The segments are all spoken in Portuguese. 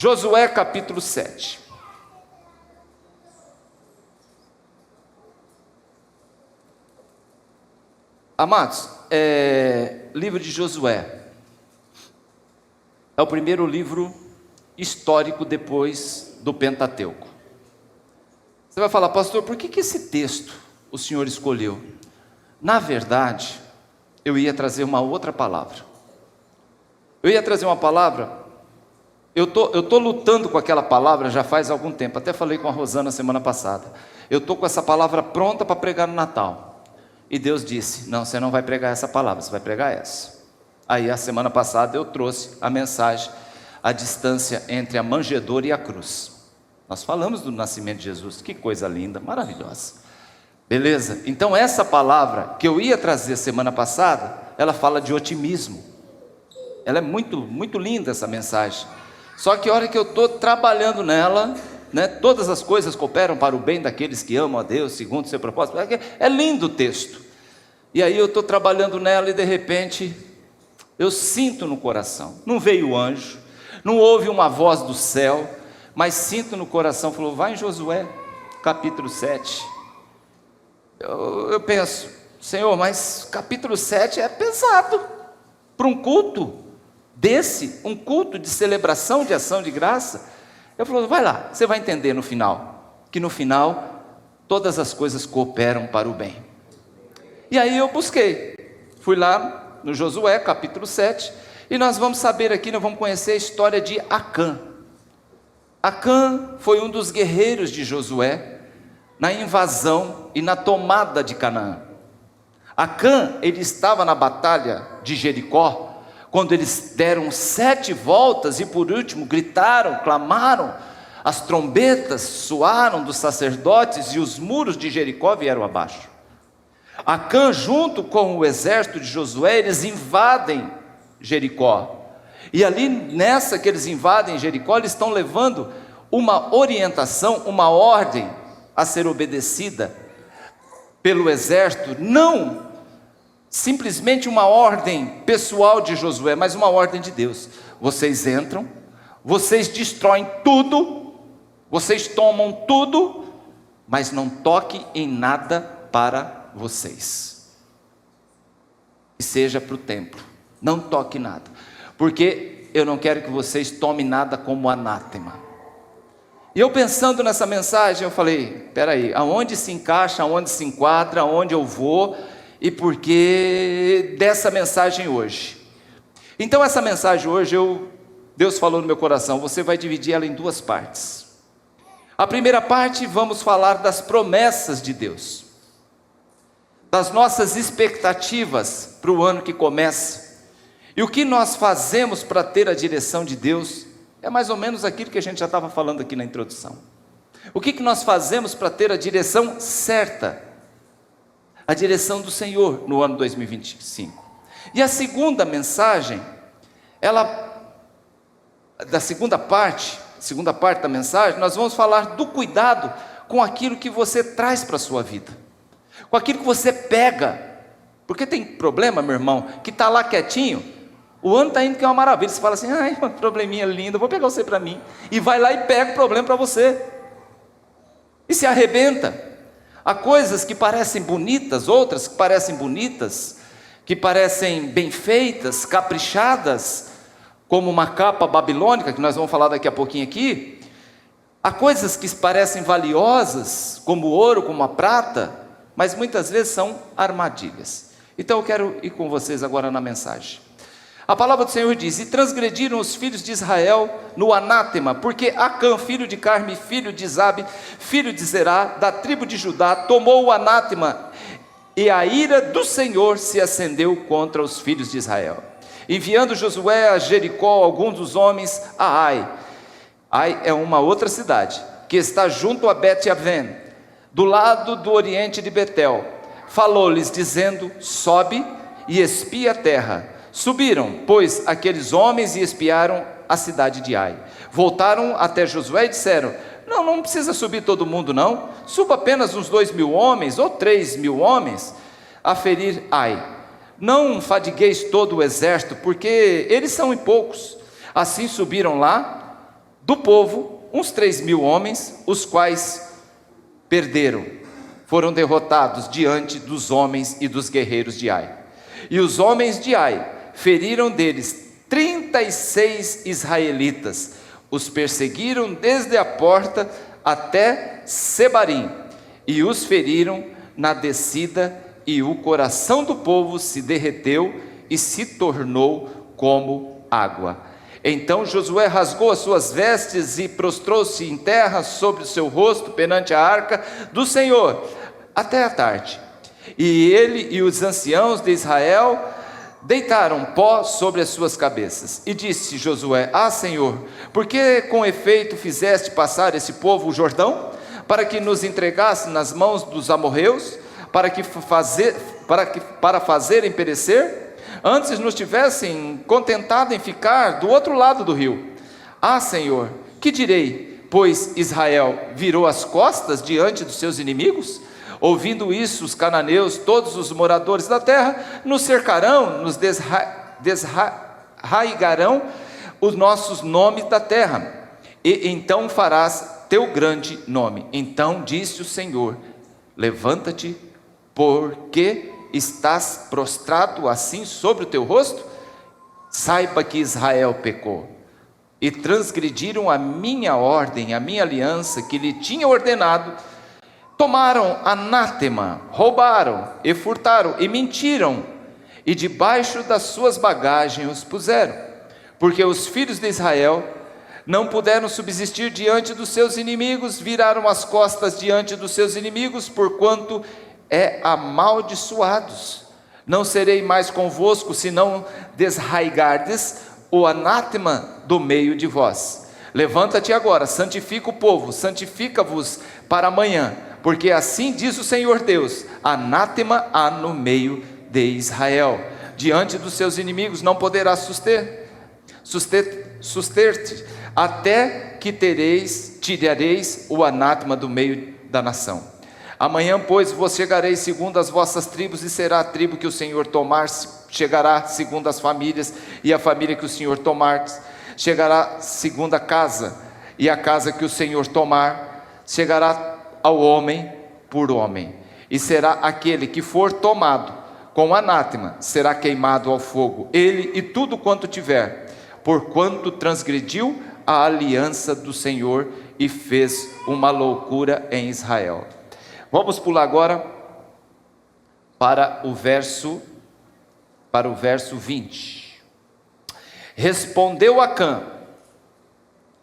Josué capítulo 7. Amados, livro de Josué é o primeiro livro histórico depois do Pentateuco. Você vai falar, pastor, por que esse texto o senhor escolheu? Na verdade, eu ia trazer uma outra palavra. Eu ia trazer uma palavra. Eu tô lutando com aquela palavra já faz algum tempo. Até falei com a Rosana semana passada. Eu estou com essa palavra pronta para pregar no Natal. E Deus disse, não, você não vai pregar essa palavra, você vai pregar essa. Aí a semana passada eu trouxe a mensagem, a distância entre a manjedoura e a cruz. Nós falamos do nascimento de Jesus, que coisa linda, maravilhosa. Beleza? Então essa palavra que eu ia trazer semana passada, ela fala de otimismo. Ela é muito, muito linda essa mensagem. Só que a hora que eu estou trabalhando nela, todas as coisas cooperam para o bem daqueles que amam a Deus, segundo o seu propósito. É lindo o texto. E aí eu estou trabalhando nela e de repente, eu sinto no coração. Não veio o anjo, não houve uma voz do céu, mas sinto no coração, falou, vai em Josué, capítulo 7. Eu penso, Senhor, mas capítulo 7 é pesado para um culto desse, um culto de celebração de ação de graça. Eu falo, vai lá, você vai entender no final, que no final todas as coisas cooperam para o bem. E aí eu busquei, fui lá no Josué capítulo 7, e nós vamos saber aqui, nós vamos conhecer a história de Acã. Acã foi um dos guerreiros de Josué na invasão e na tomada de Canaã. Acã, ele estava na batalha de Jericó, quando eles deram 7 voltas e por último gritaram, clamaram, as trombetas soaram dos sacerdotes e os muros de Jericó vieram abaixo. Acã, junto com o exército de Josué, eles invadem Jericó. E ali nessa que eles invadem Jericó, eles estão levando uma orientação, uma ordem a ser obedecida pelo exército, não simplesmente uma ordem pessoal de Josué, mas uma ordem de Deus. Vocês entram, vocês destroem tudo, vocês tomam tudo, mas não toque em nada para vocês. E seja para o templo, não toque nada, porque eu não quero que vocês tomem nada como anátema. E eu pensando nessa mensagem, eu falei, peraí, aonde se encaixa, aonde se enquadra, aonde eu vou, e por que dessa mensagem hoje? Então essa mensagem hoje, Deus falou no meu coração, você vai dividir ela em 2 partes. A primeira parte, vamos falar das promessas de Deus, das nossas expectativas para o ano que começa, e o que nós fazemos para ter a direção de Deus. É mais ou menos aquilo que a gente já estava falando aqui na introdução. O que nós fazemos para ter a direção certa, a direção do Senhor no ano 2025. E a segunda mensagem, da segunda parte da mensagem, nós vamos falar do cuidado com aquilo que você traz para a sua vida, com aquilo que você pega, porque tem problema, meu irmão, que está lá quietinho, o ano está indo que é uma maravilha, você fala assim, ai, uma probleminha linda, vou pegar você para mim, e vai lá e pega o problema para você, e se arrebenta. Há coisas que parecem bonitas, outras que parecem bonitas, que parecem bem feitas, caprichadas, como uma capa babilônica, que nós vamos falar daqui a pouquinho aqui. Há coisas que parecem valiosas, como o ouro, como a prata, mas muitas vezes são armadilhas. Então eu quero ir com vocês agora na mensagem. A palavra do Senhor diz, e transgrediram os filhos de Israel no anátema, porque Acã, filho de Carme, filho de Zabe, filho de Zerá, da tribo de Judá, tomou o anátema, e a ira do Senhor se acendeu contra os filhos de Israel, enviando Josué a Jericó, alguns dos homens a Ai. Ai é uma outra cidade, que está junto a Bet-Aven, do lado do oriente de Betel. Falou-lhes dizendo, sobe e espia a terra. Subiram, pois, aqueles homens e espiaram a cidade de Ai. Voltaram até Josué e disseram, não precisa subir todo mundo não, suba apenas uns 2.000 homens, ou 3.000 homens, a ferir Ai. Não fadigueis todo o exército, porque eles são em poucos. Assim subiram lá, do povo, uns 3.000 homens, os quais perderam, foram derrotados diante dos homens e dos guerreiros de Ai. E os homens de Ai feriram deles 36 israelitas, os perseguiram desde a porta até Sebarim, e os feriram na descida, e o coração do povo se derreteu e se tornou como água. Então Josué rasgou as suas vestes e prostrou-se em terra sobre o seu rosto perante a arca do Senhor, até a tarde. E ele e os anciãos de Israel deitaram pó sobre as suas cabeças. E disse Josué: Ah, Senhor, por que com efeito fizeste passar esse povo o Jordão, para que nos entregasse nas mãos dos amorreus, para fazerem perecer? Antes nos tivessem contentado em ficar do outro lado do rio. Ah, Senhor, que direi? Pois Israel virou as costas diante dos seus inimigos? Ouvindo isso, os cananeus, todos os moradores da terra, nos cercarão, nos desraigarão os nossos nomes da terra, e então farás teu grande nome. Então disse o Senhor: levanta-te, porque estás prostrado assim sobre o teu rosto? Saiba que Israel pecou, e transgrediram a minha ordem, a minha aliança que lhe tinha ordenado. Tomaram anátema, roubaram e furtaram e mentiram, e debaixo das suas bagagens os puseram, porque os filhos de Israel não puderam subsistir diante dos seus inimigos, viraram as costas diante dos seus inimigos, porquanto amaldiçoados. Não serei mais convosco, se não desraigardes o anátema do meio de vós. Levanta-te agora, santifica o povo, santifica-vos para amanhã, porque assim diz o Senhor Deus: anátema há no meio de Israel, diante dos seus inimigos não poderás suster-te, até que tirareis o anátema do meio da nação. Amanhã, pois, vos chegareis segundo as vossas tribos, e será a tribo que o Senhor tomar, chegará segundo as famílias, e a família que o Senhor tomar, chegará segundo a casa, e a casa que o Senhor tomar, chegará ao homem por homem. E será aquele que for tomado com anátema, será queimado ao fogo, ele e tudo quanto tiver, porquanto transgrediu a aliança do Senhor e fez uma loucura em Israel. Vamos pular agora para o verso 20. Respondeu Acã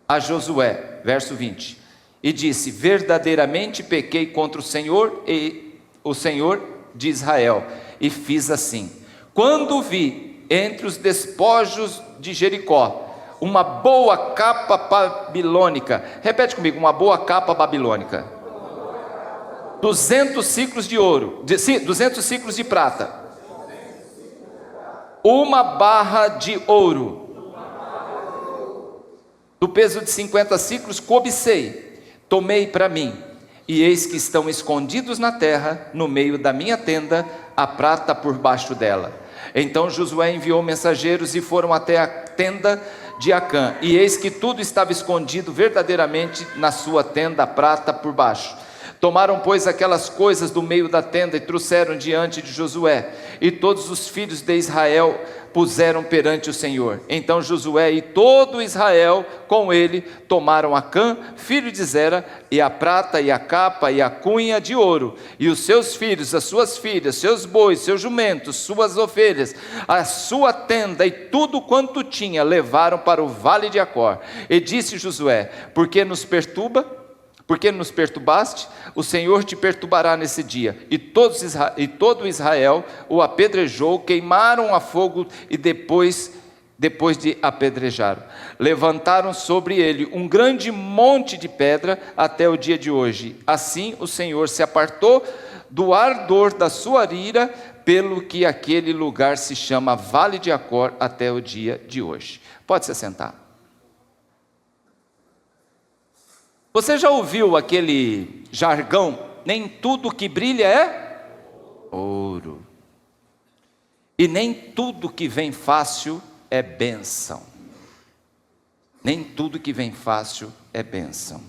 a Josué, verso 20, e disse: verdadeiramente pequei contra o Senhor e o Senhor de Israel, e fiz assim. Quando vi entre os despojos de Jericó uma boa capa babilônica, repete comigo: uma boa capa babilônica, 200 ciclos de ouro, 200 ciclos de prata, uma barra de ouro, do peso de 50 ciclos, cobicei, tomei para mim, e eis que estão escondidos na terra, no meio da minha tenda, a prata por baixo dela. Então Josué enviou mensageiros e foram até a tenda de Acã, e eis que tudo estava escondido verdadeiramente na sua tenda, a prata por baixo. Tomaram, pois, aquelas coisas do meio da tenda e trouxeram diante de Josué, e todos os filhos de Israel puseram perante o Senhor. Então Josué e todo Israel com ele tomaram Acã, filho de Zera, e a prata e a capa e a cunha de ouro, e os seus filhos, as suas filhas, seus bois, seus jumentos, suas ovelhas, a sua tenda e tudo quanto tinha, levaram para o vale de Acor. E disse Josué: por que nos perturbaste? O Senhor te perturbará nesse dia. E todo Israel o apedrejou, queimaram a fogo, e depois de apedrejar, levantaram sobre ele um grande monte de pedra até o dia de hoje. Assim o Senhor se apartou do ardor da sua ira, pelo que aquele lugar se chama Vale de Acor até o dia de hoje. Pode se assentar. Você já ouviu aquele jargão: nem tudo que brilha é ouro, e nem tudo que vem fácil é bênção. Nem tudo que vem fácil é bênção.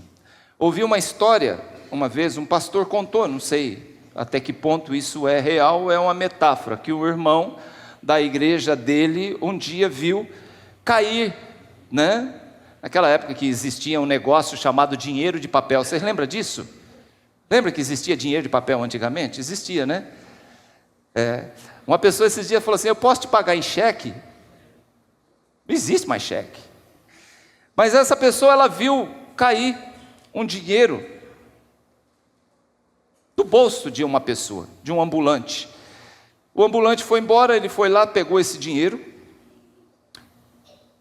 Ouvi uma história, uma vez um pastor contou, não sei até que ponto isso é real ou é uma metáfora, que o irmão da igreja dele um dia viu cair, né? Naquela época que existia um negócio chamado dinheiro de papel. Vocês lembram disso? Lembra que existia dinheiro de papel antigamente? Existia, né? Uma pessoa esses dias falou assim: eu posso te pagar em cheque? Não existe mais cheque. Mas essa pessoa, ela viu cair um dinheiro do bolso de uma pessoa, de um ambulante. O ambulante foi embora, ele foi lá, pegou esse dinheiro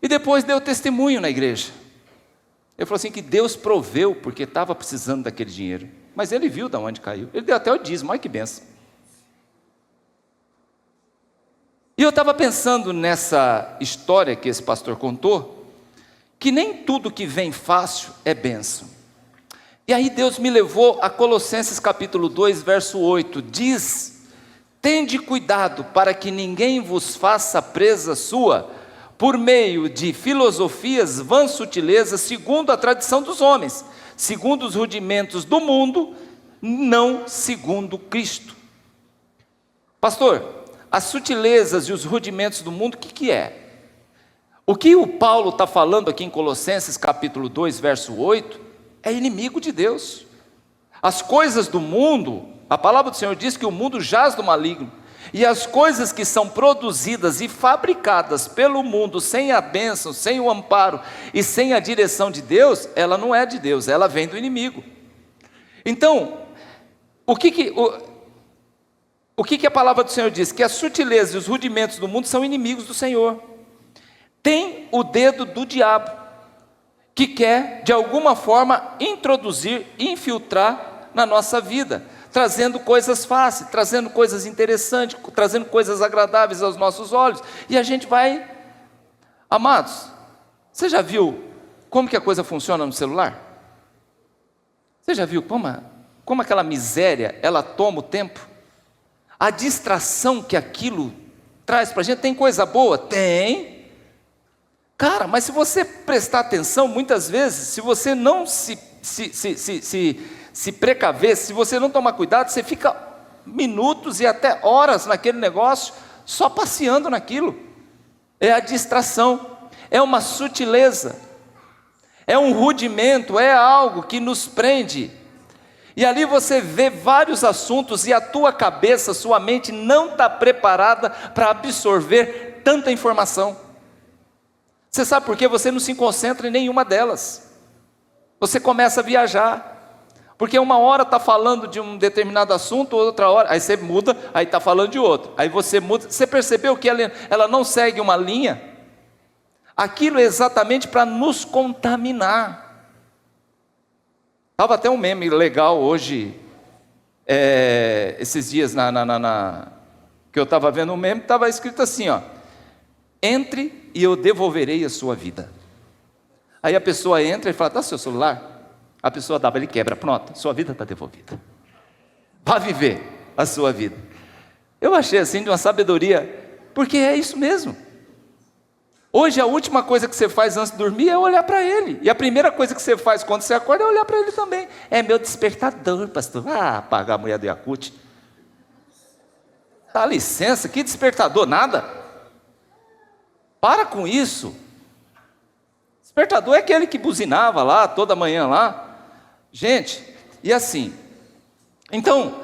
e depois deu testemunho na igreja. Ele falou assim que Deus proveu porque estava precisando daquele dinheiro. Mas ele viu de onde caiu. Ele deu até o dízimo, olha que benção. E eu estava pensando nessa história que esse pastor contou, que nem tudo que vem fácil é bênção. E aí Deus me levou a Colossenses capítulo 2, verso 8. Diz: tende cuidado para que ninguém vos faça presa sua, por meio de filosofias vãs sutilezas, segundo a tradição dos homens, segundo os rudimentos do mundo, não segundo Cristo. Pastor, as sutilezas e os rudimentos do mundo, o que é? O que o Paulo está falando aqui em Colossenses capítulo 2, verso 8, é inimigo de Deus. As coisas do mundo, a palavra do Senhor diz que o mundo jaz do maligno, e as coisas que são produzidas e fabricadas pelo mundo, sem a bênção, sem o amparo e sem a direção de Deus, ela não é de Deus, ela vem do inimigo. Então, o que a palavra do Senhor diz? Que as sutilezas e os rudimentos do mundo são inimigos do Senhor. Tem o dedo do diabo, que quer, de alguma forma, introduzir, infiltrar na nossa vida, trazendo coisas fáceis, trazendo coisas interessantes, trazendo coisas agradáveis aos nossos olhos, e a gente vai... Amados, você já viu como que a coisa funciona no celular? Você já viu como aquela miséria, ela toma o tempo? A distração que aquilo traz para a gente. Tem coisa boa? Tem. Cara, mas se você prestar atenção, muitas vezes, se você não se precaver, se você não tomar cuidado, você fica minutos e até horas naquele negócio, só passeando naquilo. É a distração, é uma sutileza, é um rudimento, é algo que nos prende. E ali você vê vários assuntos e a tua cabeça, sua mente não está preparada para absorver tanta informação. Você sabe por quê? Você não se concentra em nenhuma delas. Você começa a viajar, porque uma hora está falando de um determinado assunto, outra hora, aí você muda, aí está falando de outro, aí você muda. Você percebeu que ela não segue uma linha? Aquilo é exatamente para nos contaminar. Estava até um meme legal hoje, esses dias, que eu estava vendo um meme, estava escrito assim, ó: entre e eu devolverei a sua vida. Aí a pessoa entra e fala: dá seu celular? A pessoa dá, ele quebra, pronto, sua vida está devolvida. Vá viver a sua vida. Eu achei assim de uma sabedoria, porque é isso mesmo. Hoje a última coisa que você faz antes de dormir é olhar para ele, e a primeira coisa que você faz quando você acorda é olhar para ele também. É meu despertador, pastor. Apagar a mulher do Yakult. Dá licença, que despertador, nada. Para com isso. Despertador é aquele que buzinava lá, toda manhã lá. Gente, e assim, então,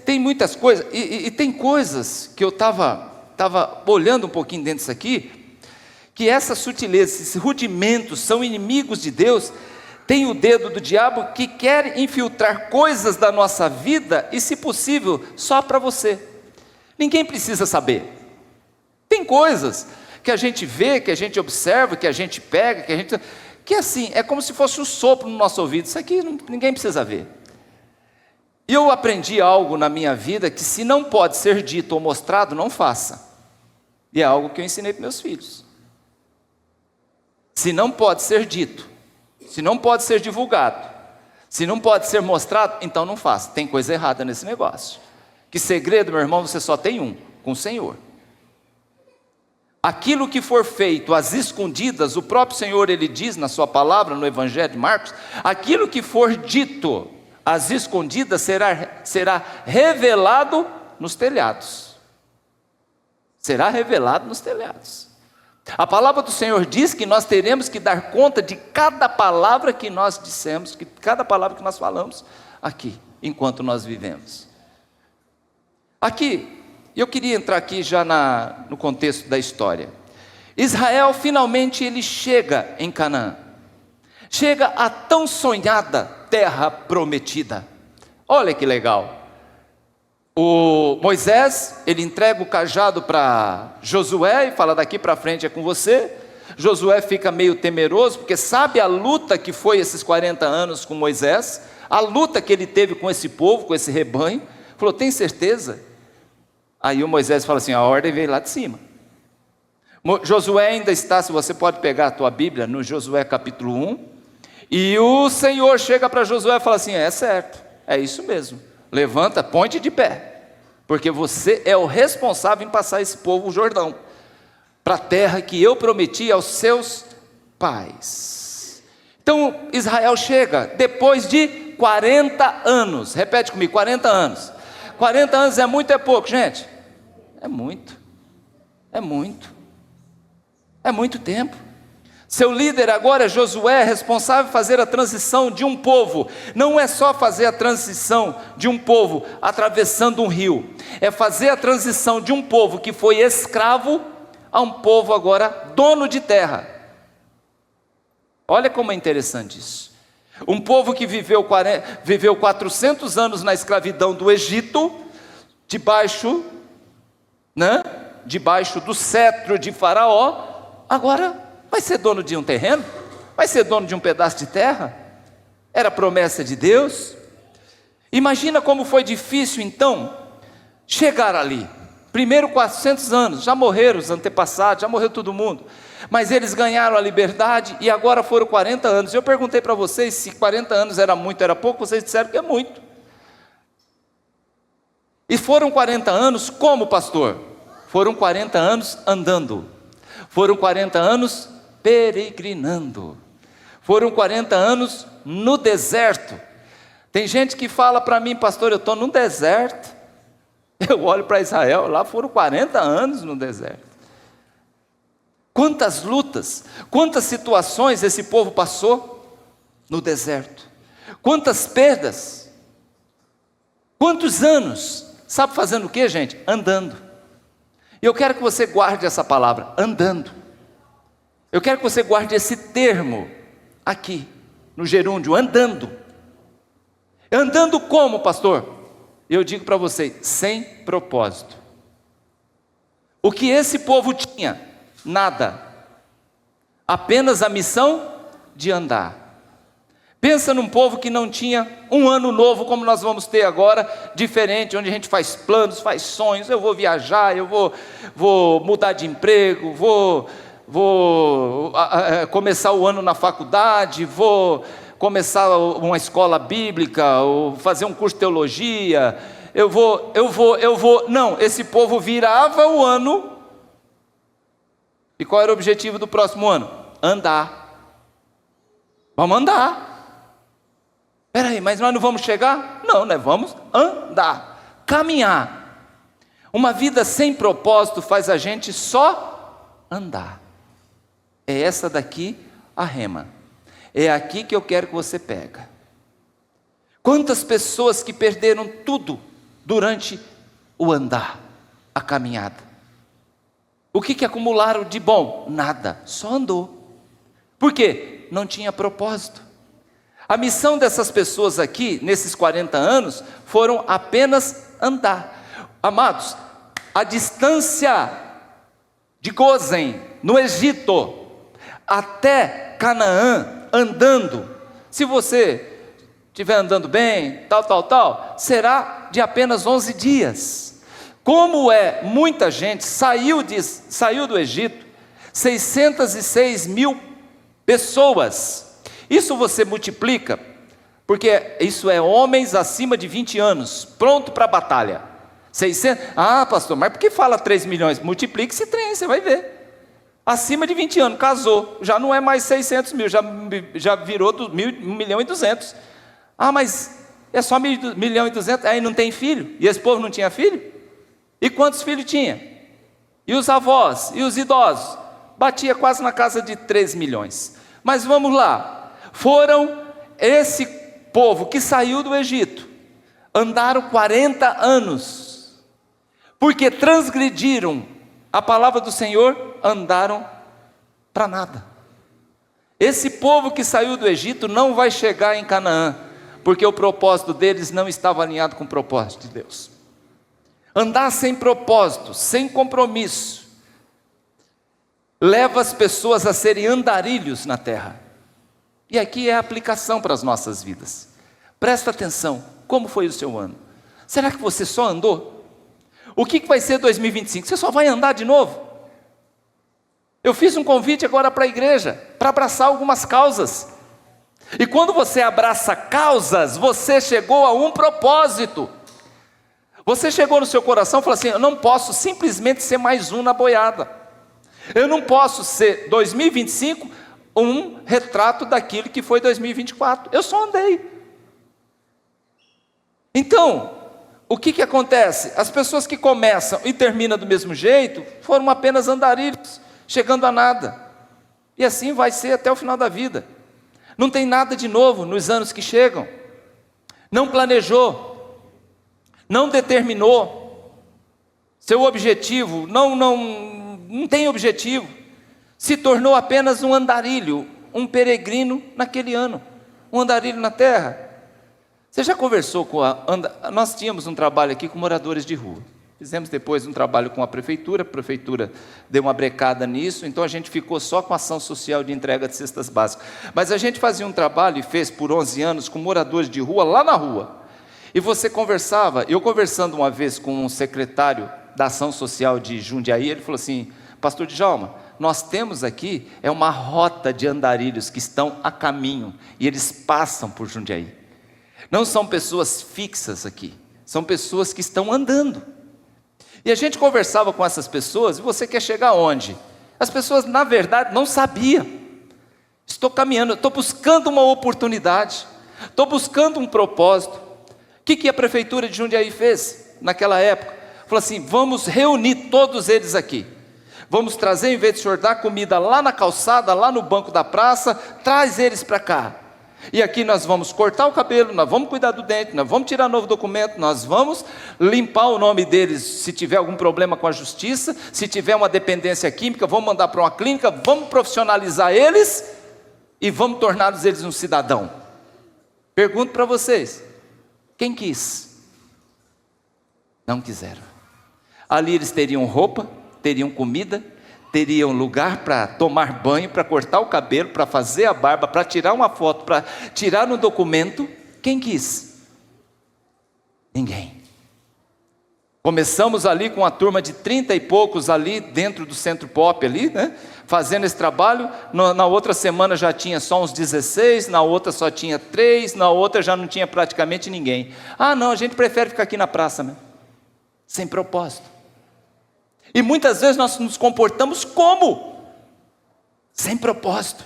tem muitas coisas, e tem coisas que eu estava olhando um pouquinho dentro disso aqui, que essas sutilezas, esses rudimentos são inimigos de Deus. Tem o dedo do diabo que quer infiltrar coisas da nossa vida, e se possível, só para você. Ninguém precisa saber. Tem coisas que a gente vê, que a gente observa, que a gente pega, que assim, é como se fosse um sopro no nosso ouvido. Isso aqui ninguém precisa ver. E eu aprendi algo na minha vida que, se não pode ser dito ou mostrado, não faça. E é algo que eu ensinei para meus filhos. Se não pode ser dito, se não pode ser divulgado, se não pode ser mostrado, então não faça. Tem coisa errada nesse negócio. Que segredo, meu irmão, você só tem um, com o Senhor. aquilo que for feito às escondidas, o próprio Senhor, Ele diz na sua palavra, no Evangelho de Marcos, aquilo que for dito às escondidas será revelado nos telhados. Será revelado nos telhados. A palavra do Senhor diz que nós teremos que dar conta de cada palavra que nós dissemos, que cada palavra que nós falamos aqui, enquanto nós vivemos. Aqui, eu queria entrar aqui já no contexto da história. Israel finalmente ele chega em Canaã. Chega à tão sonhada terra prometida. Olha que legal. O Moisés, ele entrega o cajado para Josué e fala: daqui para frente é com você. Josué fica meio temeroso, porque sabe a luta que foi esses 40 anos com Moisés, a luta que ele teve com esse povo, com esse rebanho. Falou: tem certeza? Aí o Moisés fala assim: a ordem veio lá de cima. Josué ainda está, se você pode pegar a tua Bíblia, no Josué capítulo 1, e o Senhor chega para Josué e fala assim: é certo, é isso mesmo, levanta, põe-te de pé, porque você é o responsável em passar esse povo o Jordão, para a terra que eu prometi aos seus pais. Então Israel chega, depois de 40 anos, repete comigo, 40 anos. 40 anos é muito, é pouco, gente? É muito, é muito, é muito tempo. Seu líder agora é Josué, responsável por fazer a transição de um povo. Não é só fazer a transição de um povo atravessando um rio, é fazer a transição de um povo que foi escravo a um povo agora dono de terra. Olha como é interessante isso. Um povo que viveu 400 anos na escravidão do Egito, debaixo do cetro de Faraó, agora vai ser dono de um terreno, vai ser dono de um pedaço de terra. Era promessa de Deus. Imagina como foi difícil então chegar ali. Primeiro 400 anos, já morreram os antepassados, já morreu todo mundo, mas eles ganharam a liberdade e agora foram 40 anos. Eu perguntei para vocês se 40 anos era muito, era pouco, vocês disseram que é muito. E foram 40 anos como, pastor? Foram 40 anos andando, foram 40 anos peregrinando, foram 40 anos no deserto. Tem gente que fala para mim: pastor, eu estou no deserto. Eu olho para Israel, lá foram 40 anos no deserto. Quantas lutas, quantas situações esse povo passou no deserto, quantas perdas, quantos anos, sabe fazendo o que, gente? Andando. E eu quero que você guarde essa palavra, andando. Eu quero que você guarde esse termo aqui, no gerúndio, andando. Andando como, pastor? Eu digo para vocês, sem propósito. O que esse povo tinha? Nada. Apenas a missão de andar. Pensa num povo que não tinha um ano novo como nós vamos ter agora, diferente, onde a gente faz planos, faz sonhos. Eu vou viajar, eu vou mudar de emprego, vou começar o ano na faculdade, vou começar uma escola bíblica, ou fazer um curso de teologia, eu vou. Não, esse povo virava o ano. E qual era o objetivo do próximo ano? Andar. Vamos andar. Espera aí, mas nós não vamos chegar? Não, nós vamos andar, caminhar. Uma vida sem propósito faz a gente só andar. É essa daqui a rema. É aqui que eu quero que você pega. Quantas pessoas que perderam tudo durante o andar, a caminhada. O que acumularam de bom? Nada, só andou. Por quê? Não tinha propósito. A missão dessas pessoas aqui, nesses 40 anos, foram apenas andar. Amados, a distância de Gósen, no Egito, até Canaã, andando, se você estiver andando bem, tal, será de apenas 11 dias. Como muita gente saiu do Egito, 606 mil pessoas. Isso você multiplica, porque isso é homens acima de 20 anos, pronto para a batalha. 600, pastor, mas por que fala 3 milhões? Multiplique esse trem, você vai ver. acima de 20 anos, casou, já não é mais 600 mil, já virou 1.200.000. Ah, mas é só 1.200.000, aí não tem filho? E esse povo não tinha filho? E quantos filhos tinha? E os avós, e os idosos? Batia quase na casa de 3 milhões. Mas vamos lá, foram esse povo que saiu do Egito, andaram 40 anos, porque transgrediram a palavra do Senhor, andaram para nada. Esse povo que saiu do Egito não vai chegar em Canaã, porque o propósito deles não estava alinhado com o propósito de Deus. Andar sem propósito, sem compromisso, leva as pessoas a serem andarilhos na terra. E aqui é a aplicação para as nossas vidas. Presta atenção, como foi o seu ano? Será que você só andou? O que vai ser 2025? Você só vai andar de novo? Eu fiz um convite agora para a igreja, para abraçar algumas causas. E quando você abraça causas, você chegou a um propósito. Você chegou no seu coração e falou assim: eu não posso simplesmente ser mais um na boiada. Eu não posso ser 2025 um retrato daquilo que foi 2024. Eu só andei. Então, o que acontece? As pessoas que começam e terminam do mesmo jeito foram apenas andarilhos, chegando a nada. E assim vai ser até o final da vida. Não tem nada de novo nos anos que chegam. Não planejou, não determinou seu objetivo, não tem objetivo. Se tornou apenas um andarilho, um peregrino naquele ano, um andarilho na terra. Você já conversou com nós tínhamos um trabalho aqui com moradores de rua. Fizemos depois um trabalho com a prefeitura deu uma brecada nisso, então a gente ficou só com a ação social de entrega de cestas básicas. Mas a gente fazia um trabalho e fez por 11 anos com moradores de rua, lá na rua. E você conversava, eu conversando uma vez com um secretário da ação social de Jundiaí, ele falou assim: pastor Djalma, nós temos aqui uma rota de andarilhos que estão a caminho, e eles passam por Jundiaí. Não são pessoas fixas aqui, são pessoas que estão andando. E a gente conversava com essas pessoas, e você quer chegar aonde? As pessoas, na verdade, não sabiam. Estou caminhando, estou buscando uma oportunidade, estou buscando um propósito. O que a prefeitura de Jundiaí fez naquela época? Falou assim: vamos reunir todos eles aqui. Vamos trazer, em vez de o senhor dar comida lá na calçada, lá no banco da praça, traz eles para cá. E aqui nós vamos cortar o cabelo, nós vamos cuidar do dente, nós vamos tirar novo documento, nós vamos limpar o nome deles se tiver algum problema com a justiça, se tiver uma dependência química, vamos mandar para uma clínica, vamos profissionalizar eles e vamos torná-los eles um cidadão. Pergunto para vocês, quem quis? Não quiseram. Ali eles teriam roupa, teriam comida, teriam lugar para tomar banho, para cortar o cabelo, para fazer a barba, para tirar uma foto, para tirar um documento. Quem quis? Ninguém. Começamos ali com uma turma de 30 e poucos ali dentro do Centro Pop ali, né? Fazendo esse trabalho. Na outra semana já tinha só uns 16, na outra só tinha 3, na outra já não tinha praticamente ninguém. Ah não, a gente prefere ficar aqui na praça mesmo, sem propósito. E muitas vezes nós nos comportamos como? Sem propósito.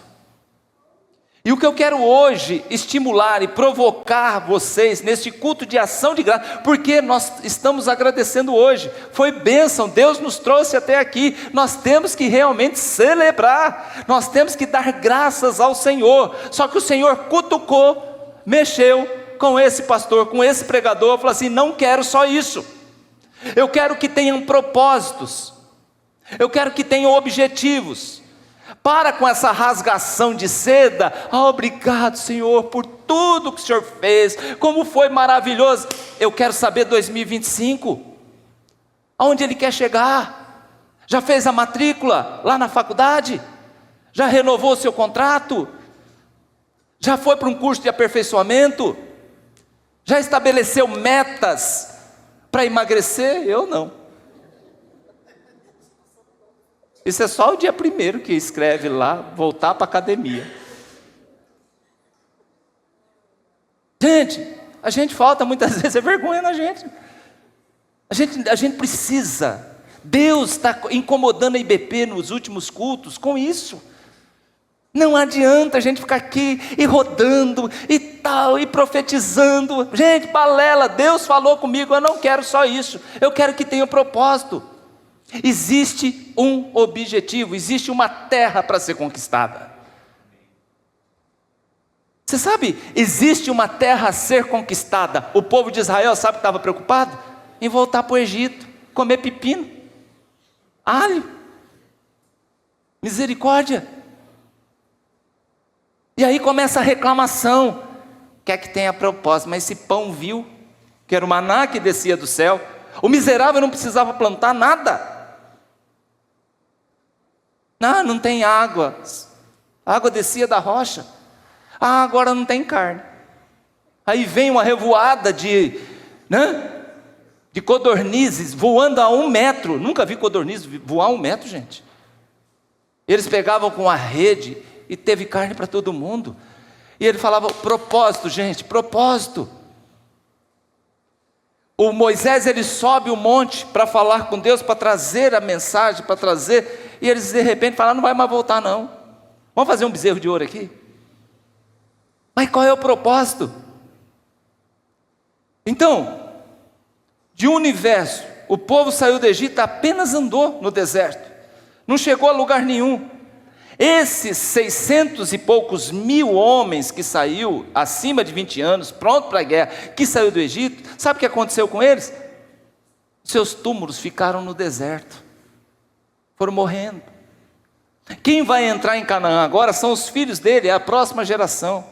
E o que eu quero hoje estimular e provocar vocês neste culto de ação de graça, porque nós estamos agradecendo hoje, foi bênção, Deus nos trouxe até aqui, nós temos que realmente celebrar, nós temos que dar graças ao Senhor. Só que o Senhor cutucou, mexeu com esse pastor, com esse pregador, falou assim: não quero só isso, eu quero que tenham propósitos, eu quero que tenham objetivos. Para com essa rasgação de seda. Obrigado, Senhor, por tudo que o Senhor fez, como foi maravilhoso. Eu quero saber 2025, aonde Ele quer chegar. Já fez a matrícula lá na faculdade? Já renovou o seu contrato? Já foi para um curso de aperfeiçoamento? Já estabeleceu metas para emagrecer? Eu não. Isso é só o dia 1º que escreve lá, voltar para a academia. Gente, a gente falta muitas vezes, é vergonha na gente. A gente precisa Deus está incomodando a IBP nos últimos cultos com isso. Não adianta a gente ficar aqui e rodando e tal, e profetizando. Gente, balela, Deus falou comigo, eu não quero só isso, eu quero que tenha um propósito. Existe um objetivo, existe uma terra para ser conquistada. Você sabe, existe uma terra a ser conquistada. O povo de Israel, sabe que estava preocupado? Em voltar para o Egito, comer pepino, alho, misericórdia. E aí começa a reclamação, quer que tenha propósito, mas esse pão viu, que era o maná que descia do céu, o miserável não precisava plantar nada. Não tem água, a água descia da rocha. Agora não tem carne. Aí vem uma revoada de codornizes voando a 1 metro. Nunca vi codornizes voar a 1 metro, gente. Eles pegavam com a rede e teve carne para todo mundo. E ele falava, propósito, gente, propósito. O Moisés, ele sobe o monte para falar com Deus, para trazer a mensagem, para trazer, e eles de repente falaram, não vai mais voltar não. Vamos fazer um bezerro de ouro aqui? Mas qual é o propósito? Então, de um universo, o povo saiu do Egito, apenas andou no deserto, não chegou a lugar nenhum. Esses 600 e poucos mil homens que saiu, acima de 20 anos, pronto para a guerra, que saiu do Egito, sabe o que aconteceu com eles? Seus túmulos ficaram no deserto, foram morrendo. Quem vai entrar em Canaã agora são os filhos dele, é a próxima geração.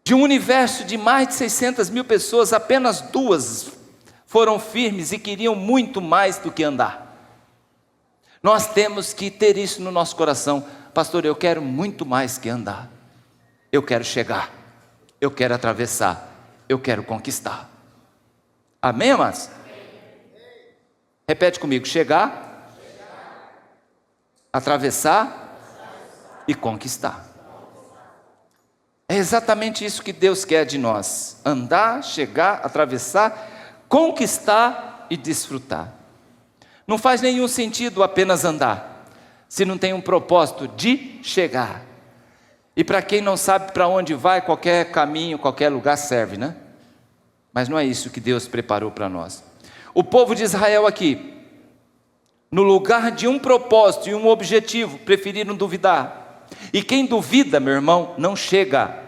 De um universo de mais de 600 mil pessoas, apenas 2 foram firmes e queriam muito mais do que andar. Nós temos que ter isso no nosso coração. Pastor, eu quero muito mais que andar. Eu quero chegar, eu quero atravessar, eu quero conquistar. Amém, amados? Repete comigo, chegar, atravessar e conquistar. É exatamente isso que Deus quer de nós: andar, chegar, atravessar, conquistar e desfrutar. Não faz nenhum sentido apenas andar, se não tem um propósito de chegar. E para quem não sabe para onde vai, qualquer caminho, qualquer lugar serve, né? Mas não é isso que Deus preparou para nós. O povo de Israel aqui, no lugar de um propósito e um objetivo, preferiram duvidar. E quem duvida, meu irmão, não chega.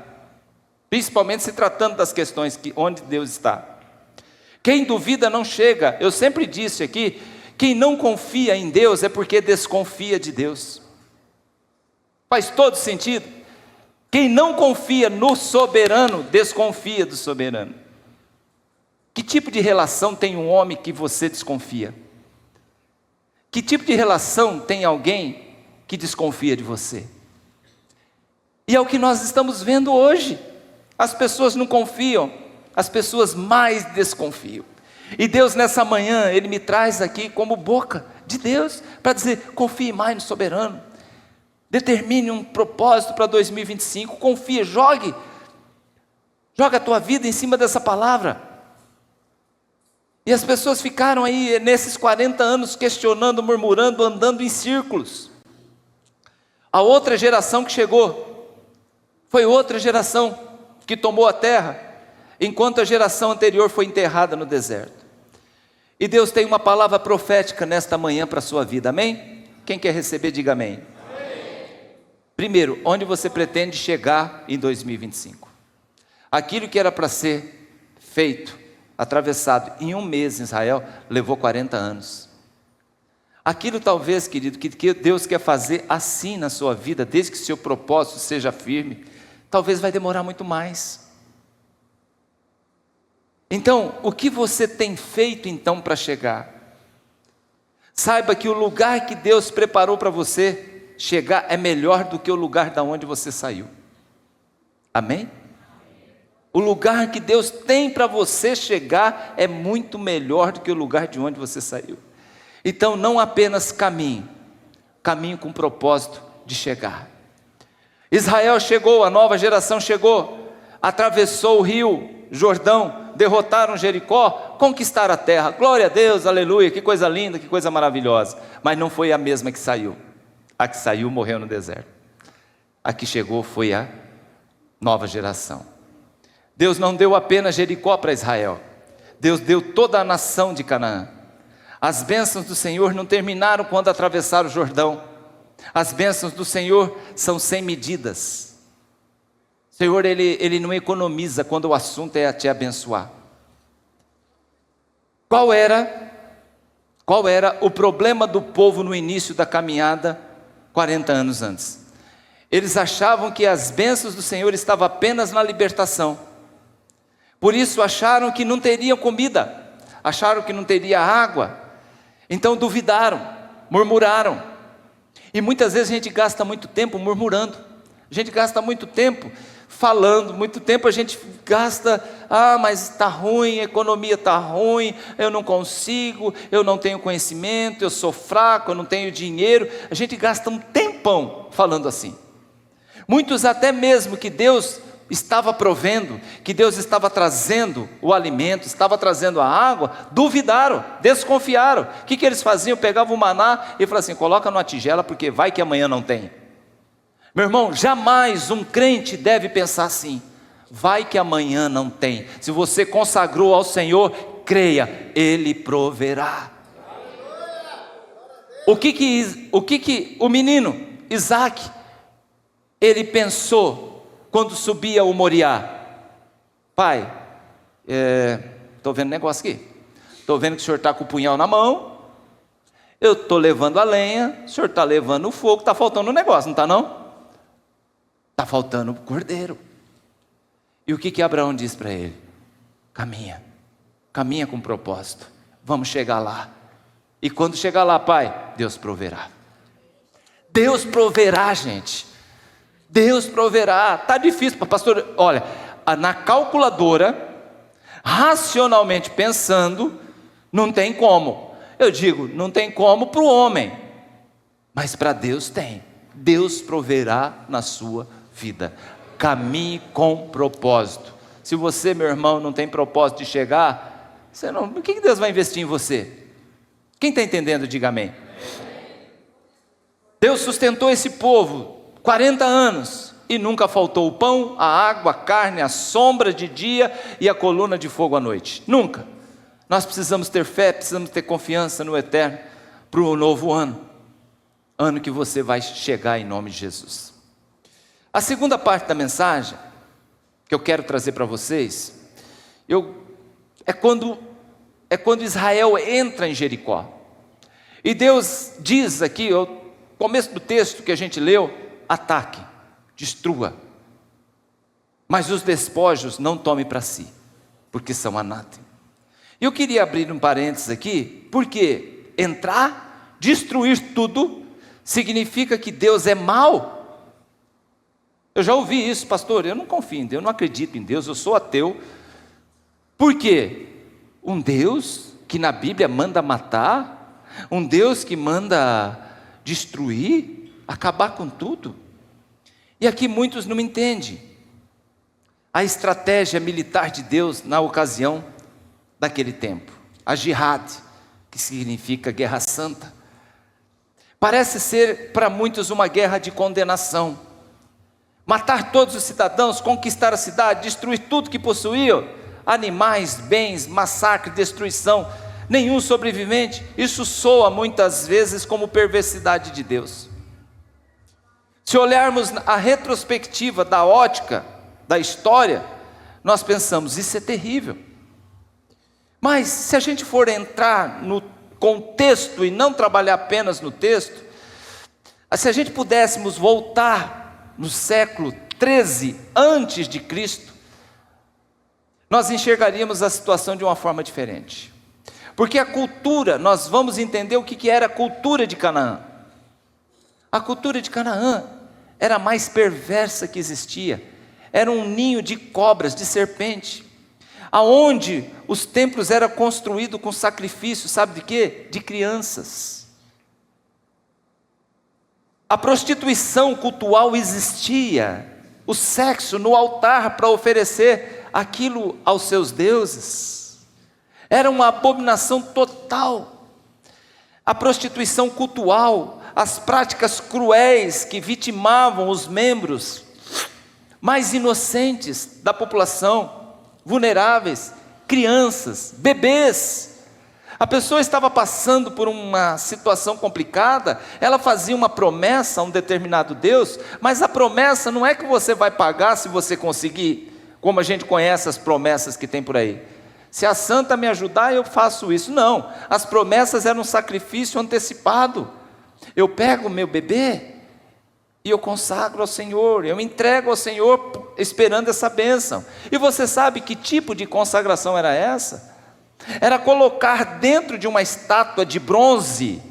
Principalmente se tratando das questões onde Deus está. Quem duvida não chega. Eu sempre disse aqui, quem não confia em Deus é porque desconfia de Deus. Faz todo sentido. Quem não confia no soberano, desconfia do soberano. Que tipo de relação tem um homem que você desconfia? Que tipo de relação tem alguém que desconfia de você? E é o que nós estamos vendo hoje. As pessoas não confiam, as pessoas mais desconfiam. E Deus nessa manhã, Ele me traz aqui como boca de Deus, para dizer, confie mais no soberano. Determine um propósito para 2025, confia, joga a tua vida em cima dessa palavra. E as pessoas ficaram aí nesses 40 anos questionando, murmurando, andando em círculos. A outra geração que chegou, foi outra geração que tomou a terra, enquanto a geração anterior foi enterrada no deserto. E Deus tem uma palavra profética nesta manhã para a sua vida, amém? Quem quer receber, diga amém. Primeiro, onde você pretende chegar em 2025? Aquilo que era para ser feito, atravessado em 1 mês em Israel, levou 40 anos. Aquilo talvez, querido, que Deus quer fazer assim na sua vida, desde que seu propósito seja firme, talvez vai demorar muito mais. Então, o que você tem feito então para chegar? Saiba que o lugar que Deus preparou para você chegar é melhor do que o lugar da onde você saiu. Amém? O lugar que Deus tem para você chegar é muito melhor do que o lugar de onde você saiu. Então não apenas caminhe com o propósito de chegar. Israel chegou, a nova geração chegou, atravessou o rio, Jordão, derrotaram Jericó, conquistaram a terra. Glória a Deus, aleluia, que coisa linda, que coisa maravilhosa. Mas não foi a mesma que saiu. A que saiu morreu no deserto. A que chegou foi a nova geração. Deus não deu apenas Jericó para Israel. Deus deu toda a nação de Canaã. As bênçãos do Senhor não terminaram quando atravessaram o Jordão. As bênçãos do Senhor são sem medidas. O Senhor, Ele não economiza quando o assunto é te abençoar. Qual era o problema do povo no início da caminhada, 40 anos antes? Eles achavam que as bênçãos do Senhor estavam apenas na libertação. Por isso acharam que não teriam comida, acharam que não teria água. Então duvidaram, murmuraram. E muitas vezes a gente gasta muito tempo murmurando. A gente gasta muito tempo falando, muito tempo a gente gasta, mas está ruim, a economia está ruim, eu não consigo, eu não tenho conhecimento, eu sou fraco, eu não tenho dinheiro. A gente gasta um tempão falando assim. Muitos até mesmo que Deus estava provendo, que Deus estava trazendo o alimento, estava trazendo a água, duvidaram, desconfiaram. O que eles faziam? Pegavam o maná e falavam assim: coloca numa tigela porque vai que amanhã não tem. Meu irmão, jamais um crente deve pensar assim: vai que amanhã não tem. Se você consagrou ao Senhor, creia, Ele proverá. O que o menino Isaac, ele pensou quando subia o Moriá? Pai, estou vendo negócio aqui. Estou vendo que o senhor está com o punhal na mão. Eu estou levando a lenha. O senhor está levando o fogo. Está faltando um negócio, não está não? Está faltando o cordeiro. E o que Abraão diz para ele? Caminha. Caminha com propósito. Vamos chegar lá. E quando chegar lá, pai, Deus proverá. Deus proverá, gente. Deus proverá. Está difícil, pastor. Olha, na calculadora, racionalmente pensando, não tem como. Eu digo, não tem como para o homem, mas para Deus tem. Deus proverá na sua vida. Caminhe com propósito. Se você, meu irmão, não tem propósito de chegar, o que Deus vai investir em você? Quem está entendendo, diga amém. Deus sustentou esse povo 40 anos e nunca faltou o pão, a água, a carne, a sombra de dia e a coluna de fogo à noite. Nunca. Nós precisamos ter fé, precisamos ter confiança no eterno para o novo ano. Ano que você vai chegar em nome de Jesus. A segunda parte da mensagem que eu quero trazer para vocês, é quando Israel entra em Jericó. E Deus diz aqui, o começo do texto que a gente leu: ataque, destrua, mas os despojos não tome para si, porque são anátema. Eu queria abrir um parênteses aqui, porque entrar, destruir tudo, significa que Deus é mau. Eu já ouvi isso, pastor, eu não confio em Deus, eu não acredito em Deus, eu sou ateu. Por quê? Um Deus que na Bíblia manda matar, um Deus que manda destruir, acabar com tudo. E aqui muitos não entendem a estratégia militar de Deus na ocasião daquele tempo. A jihad, que significa guerra santa, parece ser para muitos uma guerra de condenação. Matar todos os cidadãos, conquistar a cidade, destruir tudo que possuíam, animais, bens, massacre, destruição, nenhum sobrevivente. Isso soa muitas vezes como perversidade de Deus. Se olharmos a retrospectiva da ótica da história, nós pensamos, isso é terrível. Mas se a gente for entrar no contexto e não trabalhar apenas no texto, se a gente pudéssemos voltar no século 13 antes de Cristo, nós enxergaríamos a situação de uma forma diferente. Porque a cultura, nós vamos entender o que era a cultura de Canaã. A cultura de Canaã era a mais perversa que existia. Era um ninho de cobras, de serpente, aonde os templos eram construídos com sacrifício, sabe de quê? De crianças. A prostituição cultural existia, o sexo no altar para oferecer aquilo aos seus deuses. Era uma abominação total. A prostituição cultual, as práticas cruéis que vitimavam os membros mais inocentes da população, vulneráveis, crianças, bebês. A pessoa estava passando por uma situação complicada, ela fazia uma promessa a um determinado Deus, mas a promessa não é que você vai pagar se você conseguir, como a gente conhece as promessas que tem por aí. Se a santa me ajudar, eu faço isso. Não, as promessas eram um sacrifício antecipado. Eu pego o meu bebê e eu consagro ao Senhor, eu entrego ao Senhor esperando essa bênção. E você sabe que tipo de consagração era essa? Era colocar dentro de uma estátua de bronze,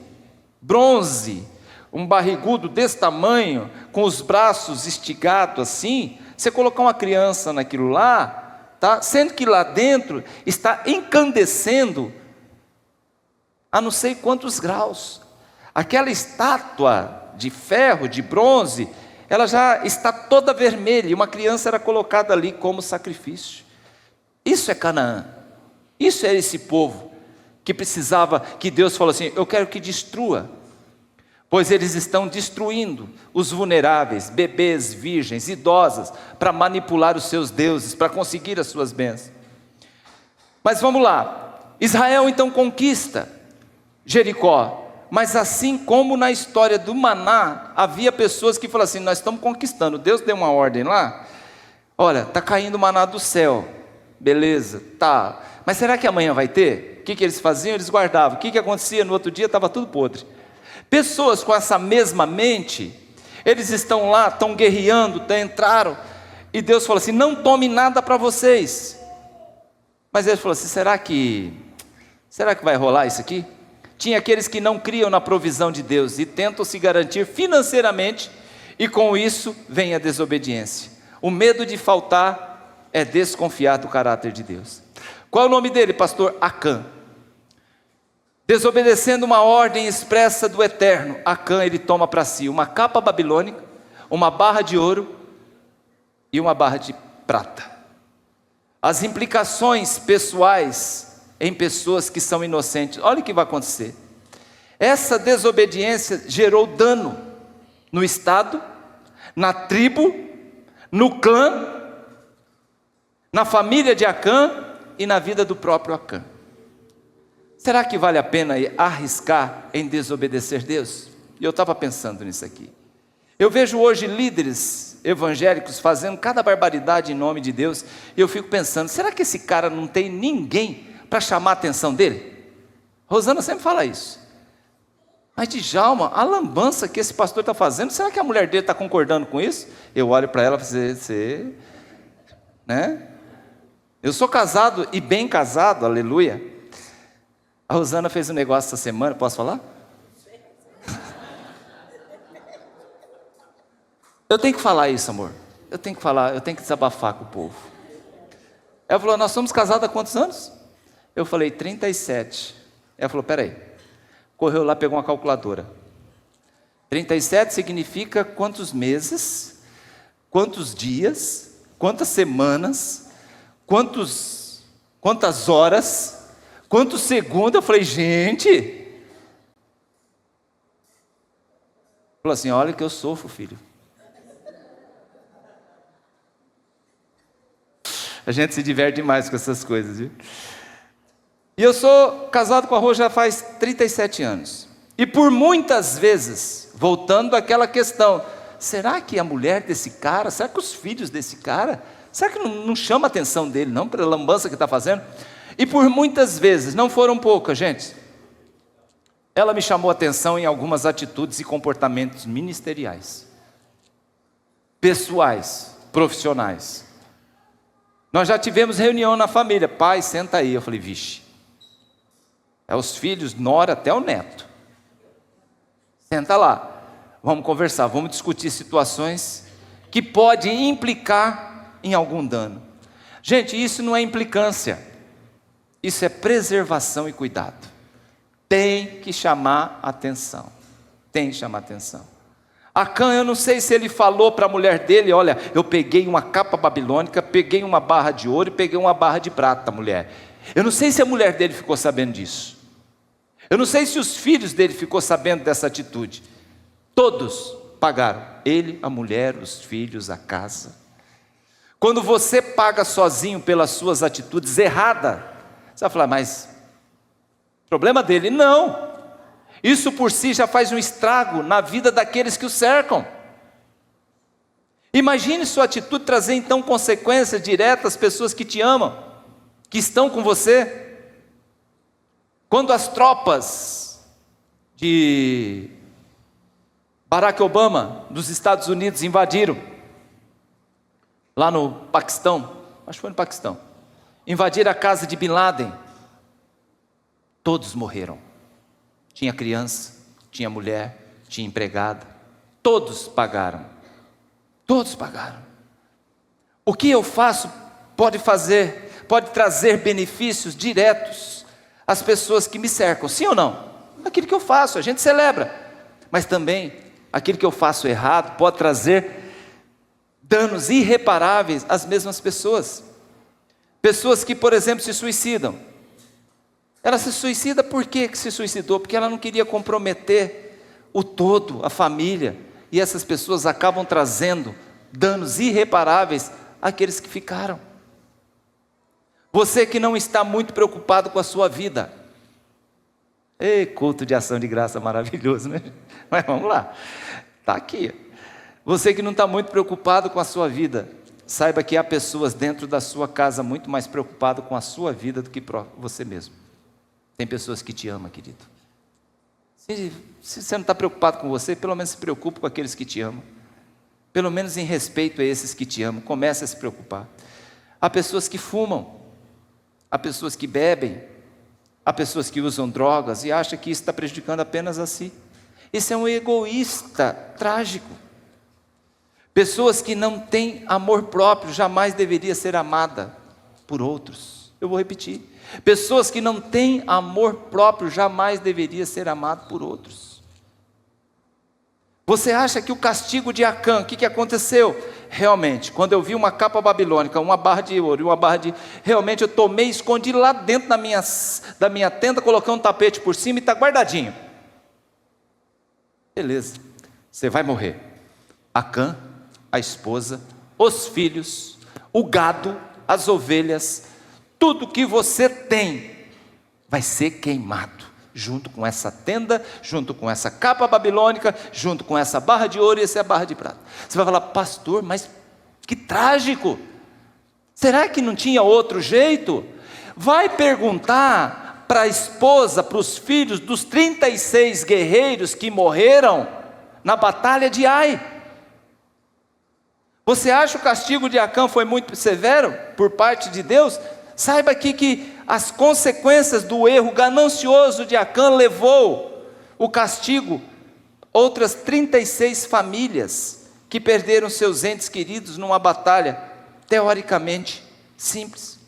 um barrigudo desse tamanho, com os braços esticados assim, você colocar uma criança naquilo lá, tá? Sendo que lá dentro está incandescendo a não sei quantos graus. Aquela estátua de ferro, de bronze, ela já está toda vermelha, e uma criança era colocada ali como sacrifício. Isso é Canaã. Isso é esse povo que precisava, que Deus falou assim: eu quero que destrua, pois eles estão destruindo os vulneráveis, bebês, virgens, idosas, para manipular os seus deuses, para conseguir as suas bênçãos. Mas vamos lá, Israel então conquista Jericó, mas assim como na história do maná, havia pessoas que falaram assim: nós estamos conquistando, Deus deu uma ordem lá, olha, está caindo maná do céu, beleza, tá, mas será que amanhã vai ter? O que eles faziam? Eles guardavam. O que acontecia? No outro dia estava tudo podre. Pessoas com essa mesma mente, eles estão lá, estão guerreando, entraram, e Deus falou assim: não tome nada para vocês. Mas eles falaram assim: será que vai rolar isso aqui? Tinha aqueles que não criam na provisão de Deus e tentam se garantir financeiramente, e com isso vem a desobediência. O medo de faltar é desconfiar do caráter de Deus. Qual é o nome dele, pastor? Acã. Desobedecendo uma ordem expressa do Eterno, Acã, ele toma para si uma capa babilônica, uma barra de ouro e uma barra de prata. As implicações pessoais em pessoas que são inocentes, olha o que vai acontecer. Essa desobediência gerou dano no estado, na tribo, no clã, na família de Acã e na vida do próprio Acã. Será que vale a pena arriscar em desobedecer Deus? E eu estava pensando nisso aqui. Eu vejo hoje líderes evangélicos fazendo cada barbaridade em nome de Deus, e eu fico pensando: será que esse cara não tem ninguém para chamar a atenção dele? Rosana sempre fala isso. Mas Djalma, a lambança que esse pastor está fazendo, será que a mulher dele está concordando com isso? Eu olho para ela e falo: você, né? Eu sou casado e bem casado, aleluia. A Rosana fez um negócio essa semana, posso falar? Eu tenho que falar isso, amor. Eu tenho que falar, eu tenho que desabafar com o povo. Ela falou: nós somos casados há quantos anos? Eu falei: 37. Ela falou: peraí. Correu lá, pegou uma calculadora. 37 significa quantos meses, quantos dias, quantas semanas, quantas horas, quantos segundos. Eu falei: gente. Falou assim: olha que eu sofro, filho. A gente se diverte demais com essas coisas, viu? E eu sou casado com a Rô já faz 37 anos. E por muitas vezes, voltando àquela questão: será que a mulher desse cara, será que os filhos desse cara, será que não chama a atenção dele, não, pela lambança que está fazendo? E por muitas vezes, não foram poucas, gente, ela me chamou a atenção em algumas atitudes e comportamentos ministeriais, pessoais, profissionais. Nós já tivemos reunião na família: pai, senta aí. Eu falei: vixe, é os filhos, nora, até o neto. Senta lá, vamos conversar, vamos discutir situações que podem implicar em algum dano. Gente, isso não é implicância, isso é preservação e cuidado. Tem que chamar atenção, tem que chamar atenção. Acã, eu não sei se ele falou para a mulher dele: olha, eu peguei uma capa babilônica, peguei uma barra de ouro e peguei uma barra de prata, mulher. Eu não sei se a mulher dele ficou sabendo disso. Eu não sei se os filhos dele ficou sabendo dessa atitude. Todos pagaram. Ele, a mulher, os filhos, a casa. Quando você paga sozinho pelas suas atitudes erradas, você vai falar: mas problema dele? Não. Isso por si já faz um estrago na vida daqueles que o cercam. Imagine sua atitude trazer então consequências diretas às pessoas que te amam, que estão com você. Quando as tropas de Barack Obama, dos Estados Unidos, invadiram, lá no Paquistão, acho que foi no Paquistão, invadiram a casa de Bin Laden, todos morreram. Tinha criança, tinha mulher, tinha empregada, todos pagaram. Todos pagaram. O que eu faço pode trazer benefícios diretos às pessoas que me cercam, sim ou não? Aquilo que eu faço, a gente celebra, mas também aquilo que eu faço errado pode trazer danos irreparáveis às mesmas pessoas. Pessoas que, por exemplo, se suicidam. Ela se suicida por que se suicidou? Porque ela não queria comprometer o todo, a família. E essas pessoas acabam trazendo danos irreparáveis àqueles que ficaram. Você que não está muito preocupado com a sua vida. Ei, culto de ação de graça maravilhoso, né? Mas vamos lá. Está aqui. Você que não está muito preocupado com a sua vida, saiba que há pessoas dentro da sua casa muito mais preocupadas com a sua vida do que você mesmo. Tem pessoas que te amam, querido. Se você não está preocupado com você, pelo menos se preocupe com aqueles que te amam. Pelo menos em respeito a esses que te amam, comece a se preocupar. Há pessoas que fumam, há pessoas que bebem, há pessoas que usam drogas e acham que isso está prejudicando apenas a si. Isso é um egoísta trágico. Pessoas que não têm amor próprio jamais deveria ser amada por outros. Eu vou repetir. Pessoas que não têm amor próprio jamais deveria ser amado por outros. Você acha que o castigo de Acã, o que aconteceu? Realmente, quando eu vi uma capa babilônica, uma barra de ouro e uma barra de... Realmente eu tomei e escondi lá dentro da minha tenda, coloquei um tapete por cima e está guardadinho. Beleza, você vai morrer. Acã, a esposa, os filhos, o gado, as ovelhas, tudo que você tem vai ser queimado, junto com essa tenda, junto com essa capa babilônica, junto com essa barra de ouro e essa barra de prata. Você vai falar: pastor, mas que trágico, será que não tinha outro jeito? Vai perguntar para a esposa, para os filhos dos 36 guerreiros que morreram na batalha de Ai. Você acha que o castigo de Acã foi muito severo por parte de Deus? Saiba aqui que as consequências do erro ganancioso de Acã levou o castigo outras 36 famílias que perderam seus entes queridos numa batalha teoricamente simples.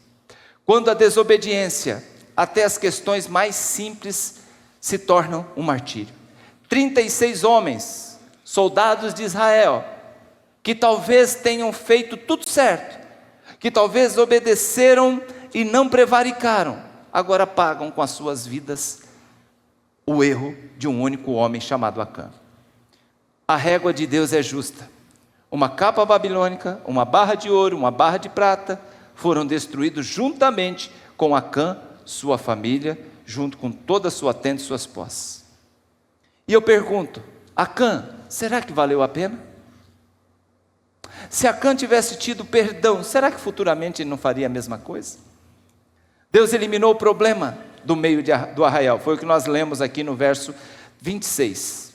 Quando a desobediência, até as questões mais simples, se tornam um martírio. 36 homens, soldados de Israel, que talvez tenham feito tudo certo, que talvez obedeceram e não prevaricaram, agora pagam com as suas vidas o erro de um único homem chamado Acã. A régua de Deus é justa. Uma capa babilônica, uma barra de ouro, uma barra de prata foram destruídos juntamente com Acã, sua família, junto com toda a sua tenda e suas posses. E eu pergunto: Acã, será que valeu a pena? Se Acã tivesse tido perdão, será que futuramente ele não faria a mesma coisa? Deus eliminou o problema do meio do arraial. Foi o que nós lemos aqui no verso 26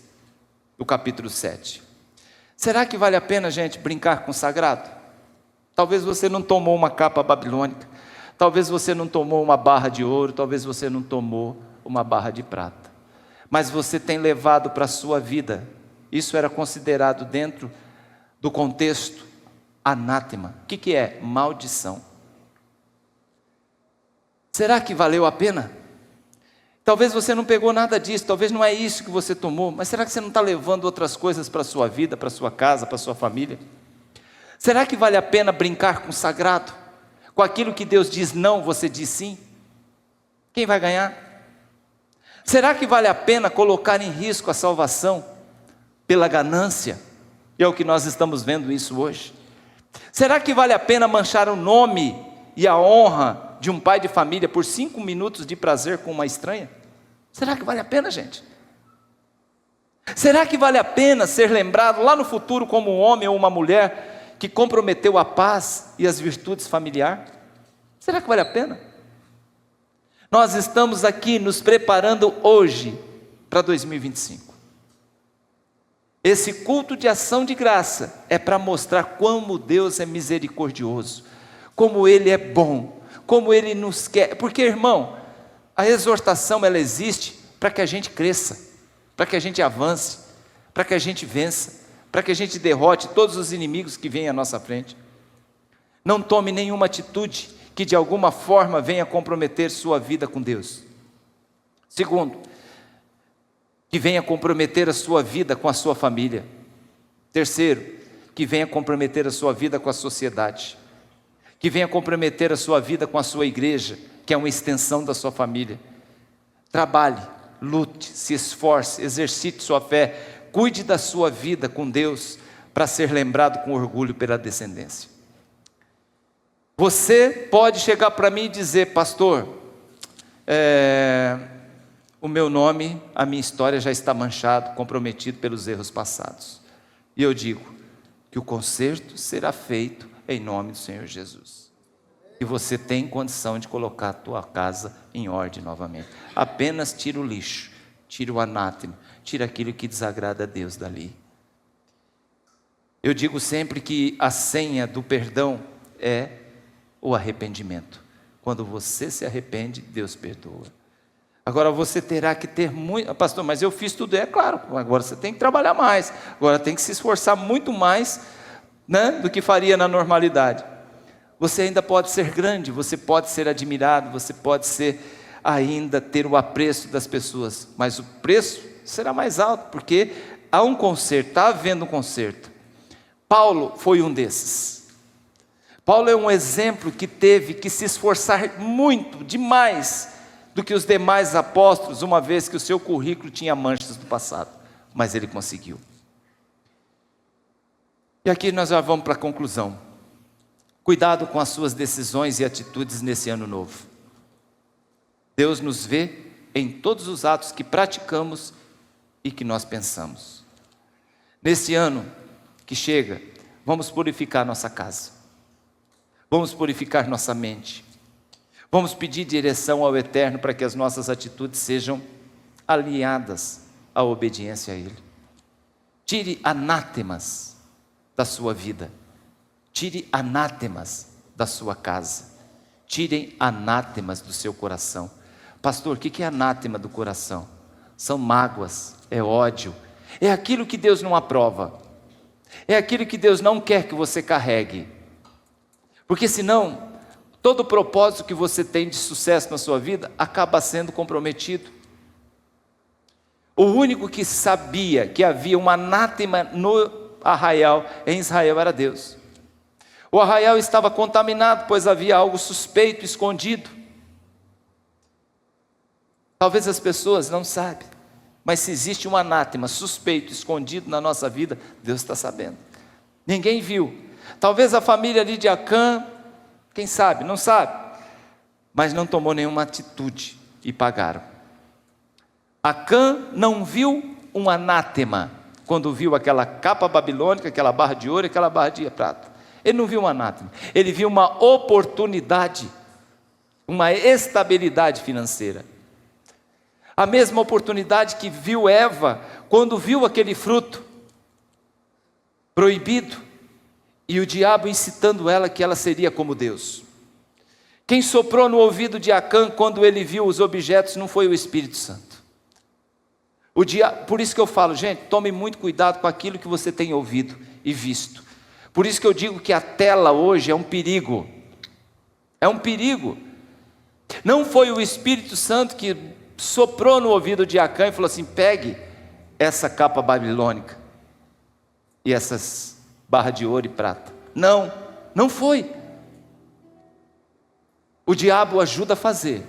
do capítulo 7. Será que vale a pena, gente, brincar com o sagrado? Talvez você não tomou uma capa babilônica, talvez você não tomou uma barra de ouro, talvez você não tomou uma barra de prata, mas você tem levado para a sua vida, isso era considerado dentro do contexto anátema. O que é? Maldição. Será que valeu a pena? Talvez você não pegou nada disso, talvez não é isso que você tomou, mas será que você não está levando outras coisas para a sua vida, para a sua casa, para a sua família? Será que vale a pena brincar com o sagrado? Com aquilo que Deus diz não, você diz sim? Quem vai ganhar? Será que vale a pena colocar em risco a salvação pela ganância? E é o que nós estamos vendo isso hoje. Será que vale a pena manchar o nome e a honra de um pai de família por 5 minutos de prazer com uma estranha? Será que vale a pena, gente? Será que vale a pena ser lembrado lá no futuro como um homem ou uma mulher que comprometeu a paz e as virtudes familiares? Será que vale a pena? Nós estamos aqui nos preparando hoje para 2025. Esse culto de ação de graça é para mostrar como Deus é misericordioso, como Ele é bom, como Ele nos quer. Porque, irmão, a exortação ela existe para que a gente cresça, para que a gente avance, para que a gente vença, para que a gente derrote todos os inimigos que vêm à nossa frente. Não tome nenhuma atitude que de alguma forma venha comprometer sua vida com Deus. Segundo, que venha comprometer a sua vida com a sua família. Terceiro, que venha comprometer a sua vida com a sociedade. Que venha comprometer a sua vida com a sua igreja, que é uma extensão da sua família. Trabalhe, lute, se esforce, exercite sua fé, cuide da sua vida com Deus, para ser lembrado com orgulho pela descendência. Você pode chegar para mim e dizer: pastor, o meu nome, a minha história já está manchado, comprometido pelos erros passados. E eu digo que o conserto será feito em nome do Senhor Jesus. E você tem condição de colocar a tua casa em ordem novamente. Apenas tira o lixo, tira o anátema, tira aquilo que desagrada a Deus dali. Eu digo sempre que a senha do perdão é o arrependimento. Quando você se arrepende, Deus perdoa. Agora você terá que ter muito... Pastor, mas eu fiz tudo. É claro, agora você tem que trabalhar mais. Agora tem que se esforçar muito mais, né, do que faria na normalidade. Você ainda pode ser grande, você pode ser admirado, você pode ainda ter o apreço das pessoas. Mas o preço será mais alto, porque há um conserto, está havendo um conserto. Paulo foi um desses. Paulo é um exemplo que teve que se esforçar muito, demais, do que os demais apóstolos, uma vez que o seu currículo tinha manchas do passado, mas ele conseguiu. E aqui nós já vamos para a conclusão. Cuidado com as suas decisões e atitudes nesse ano novo. Deus nos vê em todos os atos que praticamos e que nós pensamos. Nesse ano que chega, vamos purificar nossa casa, vamos purificar nossa mente, vamos pedir direção ao Eterno para que as nossas atitudes sejam alinhadas à obediência a Ele. Tire anátemas da sua vida, tire anátemas da sua casa, tirem anátemas do seu coração. Pastor, o que é anátema do coração? São mágoas, é ódio, é aquilo que Deus não aprova, é aquilo que Deus não quer que você carregue, porque senão todo o propósito que você tem de sucesso na sua vida acaba sendo comprometido. O único que sabia que havia um anátema no arraial, em Israel, era Deus. O arraial estava contaminado, pois havia algo suspeito, escondido. Talvez as pessoas não sabem, mas se existe um anátema suspeito, escondido na nossa vida, Deus está sabendo. Ninguém viu. Talvez a família ali de Acã, quem sabe, não sabe, mas não tomou nenhuma atitude e pagaram. Acã não viu um anátema quando viu aquela capa babilônica, aquela barra de ouro, aquela barra de prata. Ele não viu um anátema, ele viu uma oportunidade, uma estabilidade financeira. A mesma oportunidade que viu Eva quando viu aquele fruto proibido e o diabo incitando ela que ela seria como Deus. Quem soprou no ouvido de Acã quando ele viu os objetos não foi o Espírito Santo. Por isso que eu falo, gente, tome muito cuidado com aquilo que você tem ouvido e visto. Por isso que eu digo que a tela hoje é um perigo. É um perigo. Não foi o Espírito Santo que soprou no ouvido de Acã e falou assim: pegue essa capa babilônica e essas barras de ouro e prata. Não, não foi. O diabo ajuda a fazer,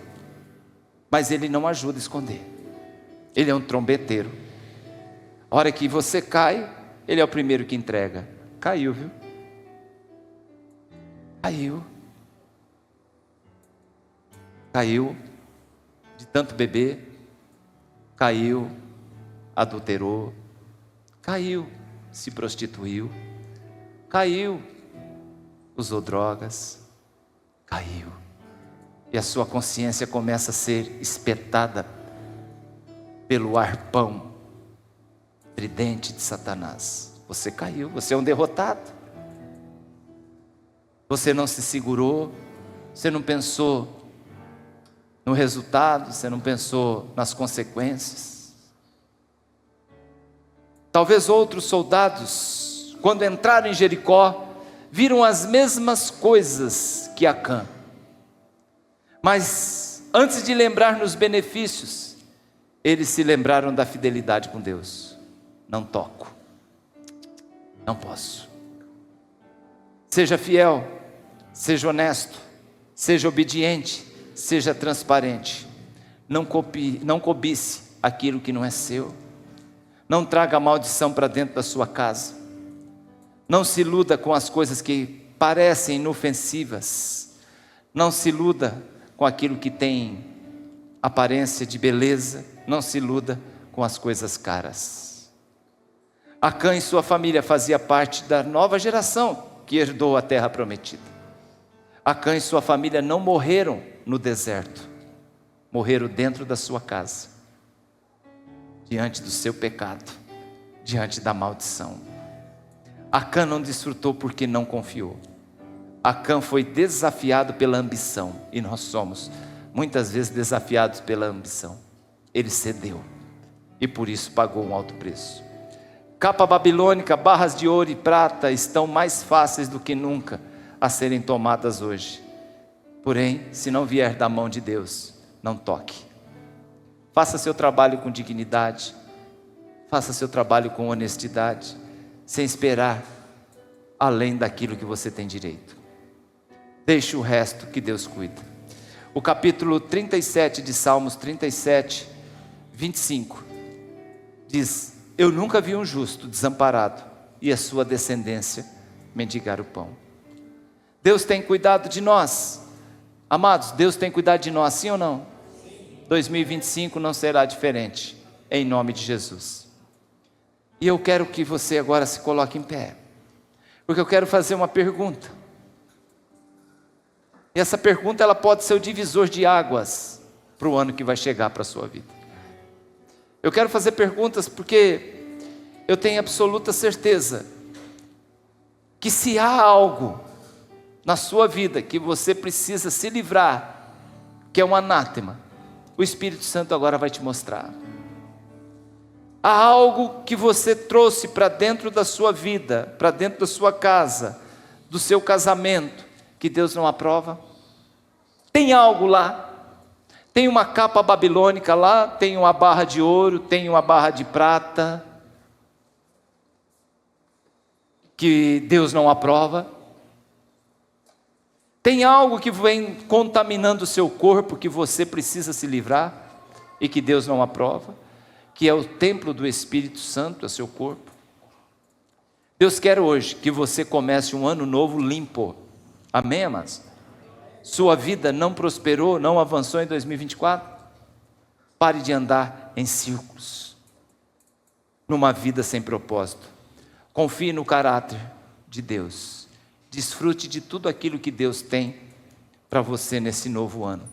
mas ele não ajuda a esconder. Ele é um trombeteiro. A hora que você cai, ele é o primeiro que entrega. Caiu, viu? Caiu. Caiu de tanto beber. Caiu, adulterou. Caiu, se prostituiu. Caiu, usou drogas. Caiu. E a sua consciência começa a ser espetada pelo arpão tridente de Satanás. Você caiu, você é um derrotado. Você não se segurou, você não pensou no resultado, você não pensou nas consequências. Talvez outros soldados, quando entraram em Jericó, viram as mesmas coisas que Acã. Mas antes de lembrar nos benefícios, eles se lembraram da fidelidade com Deus. Não toco, não posso. Seja fiel, seja honesto, seja obediente, seja transparente. Não cobice aquilo que não é seu. Não traga maldição para dentro da sua casa. Não se iluda com as coisas que parecem inofensivas. Não se iluda com aquilo que tem aparência de beleza. Não se iluda com as coisas caras. Acã e sua família fazia parte da nova geração que herdou a terra prometida. Acã e sua família não morreram no deserto, morreram dentro da sua casa, diante do seu pecado, diante da maldição. Acã não desfrutou porque não confiou. Acã foi desafiado pela ambição, e nós somos muitas vezes desafiados pela ambição. Ele cedeu e por isso pagou um alto preço. Capa babilônica, barras de ouro e prata estão mais fáceis do que nunca a serem tomadas hoje. Porém, se não vier da mão de Deus, não toque. Faça seu trabalho com dignidade, faça seu trabalho com honestidade, sem esperar além daquilo que você tem direito. Deixe o resto que Deus cuida. O capítulo 37 de Salmos 37, 25, diz: eu nunca vi um justo desamparado e a sua descendência mendigar o pão. Deus tem cuidado de nós. Amados, Deus tem cuidado de nós, sim ou não? 2025 não será diferente, em nome de Jesus. E eu quero que você agora se coloque em pé, porque eu quero fazer uma pergunta. E essa pergunta ela pode ser o divisor de águas para o ano que vai chegar para a sua vida. Eu quero fazer perguntas porque eu tenho absoluta certeza que se há algo na sua vida que você precisa se livrar, que é um anátema, o Espírito Santo agora vai te mostrar. Há algo que você trouxe para dentro da sua vida, para dentro da sua casa, do seu casamento, que Deus não aprova. Tem algo lá. Tem uma capa babilônica lá, tem uma barra de ouro, tem uma barra de prata, que Deus não aprova. Tem algo que vem contaminando o seu corpo, que você precisa se livrar, e que Deus não aprova, que é o templo do Espírito Santo, é o seu corpo. Deus quer hoje que você comece um ano novo limpo. Amém, amados? Sua vida não prosperou, não avançou em 2024? Pare de andar em círculos, numa vida sem propósito. Confie no caráter de Deus. Desfrute de tudo aquilo que Deus tem para você nesse novo ano.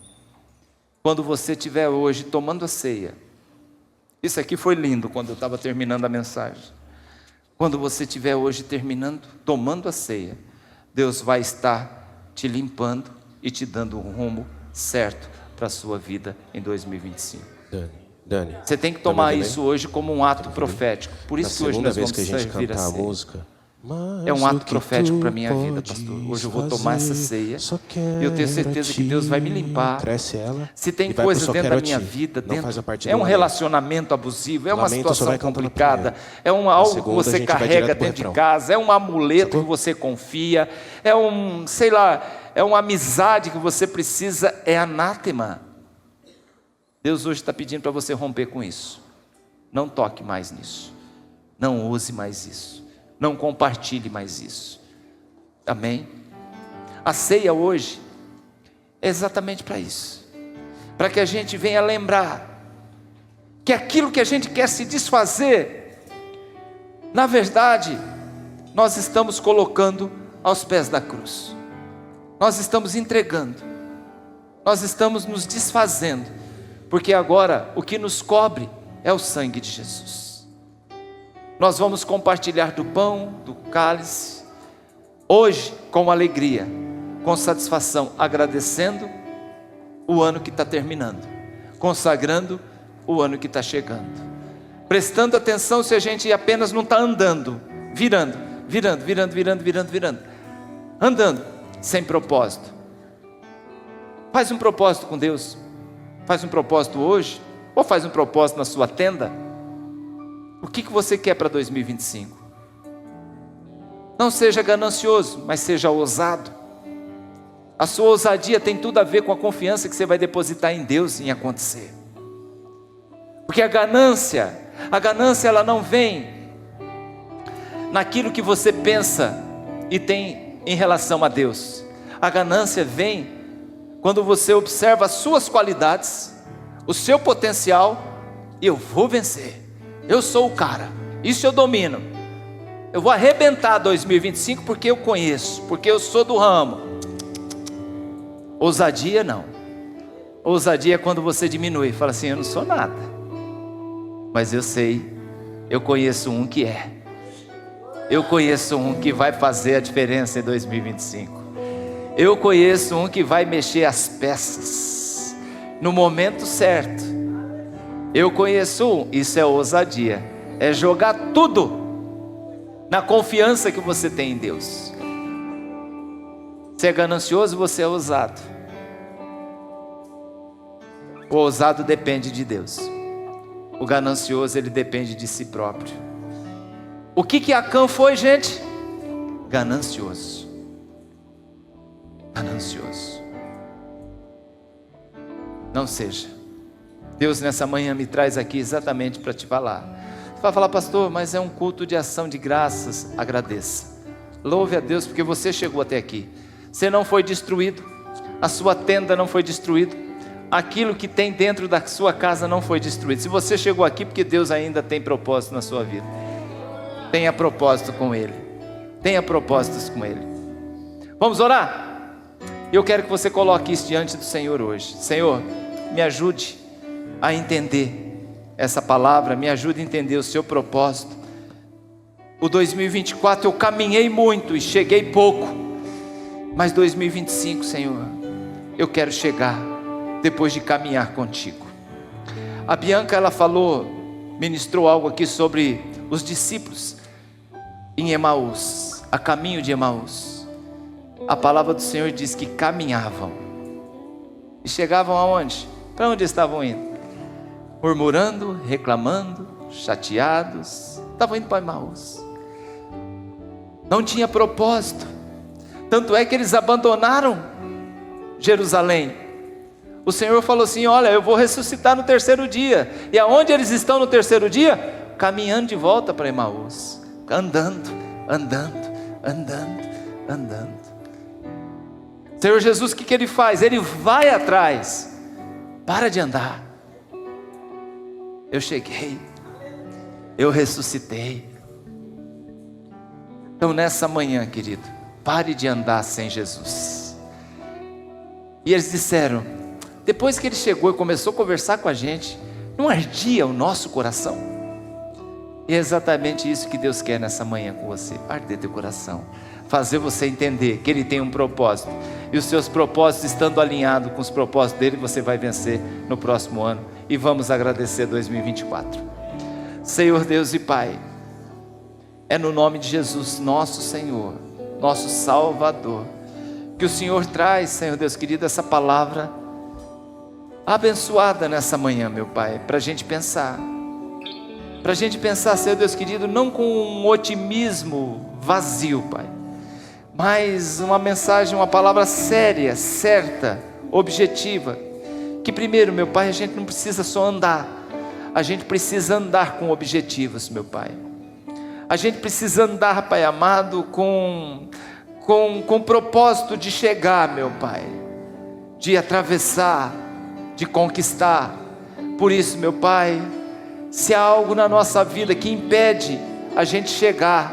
Quando você estiver hoje tomando a ceia, isso aqui foi lindo quando eu estava terminando a mensagem. Quando você estiver hoje tomando a ceia, Deus vai estar te limpando e te dando um rumo certo para a sua vida em 2025. Dani, você tem que tomar isso hoje como um ato profético. Por isso que hoje nós vamos servir a ceia. Na segunda vez que a gente cantar a música, É um ato profético para a minha vida, pastor. Hoje eu vou tomar essa ceia e eu tenho certeza que Deus vai me limpar. Se tem coisa dentro da minha vida, é um relacionamento abusivo, é uma situação complicada, é algo que você carrega dentro de casa, é um amuleto que você confia, é é uma amizade que você precisa, é anátema. Deus hoje está pedindo para você romper com isso. Não toque mais nisso, não use mais isso, não compartilhe mais isso. Amém? A ceia hoje é exatamente para isso, para que a gente venha lembrar que aquilo que a gente quer se desfazer, na verdade, nós estamos colocando aos pés da cruz, nós estamos entregando, nós estamos nos desfazendo, porque agora o que nos cobre é o sangue de Jesus. Nós vamos compartilhar do pão, do cálice, hoje com alegria, com satisfação, agradecendo o ano que está terminando, consagrando o ano que está chegando, prestando atenção se a gente apenas não está andando, virando, andando sem propósito. Faz um propósito com Deus, faz um propósito hoje, ou faz um propósito na sua tenda. O que você quer para 2025? Não seja ganancioso, mas seja ousado. A sua ousadia tem tudo a ver com a confiança que você vai depositar em Deus em acontecer. Porque a ganância ela não vem naquilo que você pensa e tem em relação a Deus. A ganância vem quando você observa as suas qualidades, o seu potencial, e eu vou vencer. Eu sou o cara, isso eu domino. Eu vou arrebentar 2025 porque eu conheço, porque eu sou do ramo. Ousadia não. Ousadia é quando você diminui, fala assim: eu não sou nada, mas eu sei, eu conheço um que é. Eu conheço um que vai fazer a diferença em 2025. Eu conheço um que vai mexer as peças no momento certo. Eu conheço um, isso é ousadia, é jogar tudo na confiança que você tem em Deus. Você é ganancioso, você é ousado. O ousado depende de Deus, o ganancioso ele depende de si próprio. O que Acã foi, gente? Ganancioso. Ganancioso. Não seja. Deus nessa manhã me traz aqui exatamente para te falar. Você vai falar: pastor, mas é um culto de ação de graças. Agradeça, louve a Deus porque você chegou até aqui. Você não foi destruído, a sua tenda não foi destruída, aquilo que tem dentro da sua casa não foi destruído. Se você chegou aqui, porque Deus ainda tem propósito na sua vida. Tenha propósito com Ele, tenha propósitos com Ele. Vamos orar? Eu quero que você coloque isso diante do Senhor hoje. Senhor, me ajude a entender essa palavra, me ajude a entender o seu propósito. O 2024 eu caminhei muito e cheguei pouco, mas 2025, Senhor, eu quero chegar depois de caminhar contigo. A Bianca, ela falou, ministrou algo aqui sobre os discípulos em Emaús, a caminho de Emaús. A palavra do Senhor diz que caminhavam e chegavam aonde? Para onde estavam indo? Murmurando, reclamando, chateados. Estavam indo para Emaús. Não tinha propósito. Tanto é que eles abandonaram Jerusalém. O Senhor falou assim: olha, eu vou ressuscitar no terceiro dia. E aonde eles estão no terceiro dia? Caminhando de volta para Emaús. Andando. Senhor Jesus, o que Ele faz? Ele vai atrás. Para de andar. Eu cheguei, eu ressuscitei. Então nessa manhã, querido, pare de andar sem Jesus. E eles disseram, depois que ele chegou e começou a conversar com a gente, não ardia o nosso coração? E é exatamente isso que Deus quer nessa manhã com você, arder teu coração, fazer você entender que Ele tem um propósito, e os seus propósitos estando alinhados com os propósitos dEle, você vai vencer no próximo ano. E vamos agradecer 2024. Senhor Deus e Pai, É no nome de Jesus, nosso Senhor, nosso Salvador, que o Senhor traz, Senhor Deus querido, essa palavra abençoada nessa manhã, meu Pai, para a gente pensar. Para a gente pensar, Senhor Deus querido, não com um otimismo vazio, Pai, mas uma mensagem, uma palavra séria, certa, objetiva. Que primeiro, meu Pai, a gente não precisa só andar, a gente precisa andar com objetivos, meu Pai. A gente precisa andar, Pai amado, com propósito de chegar, meu Pai, de atravessar, de conquistar. Por isso, meu Pai, se há algo na nossa vida que impede a gente chegar,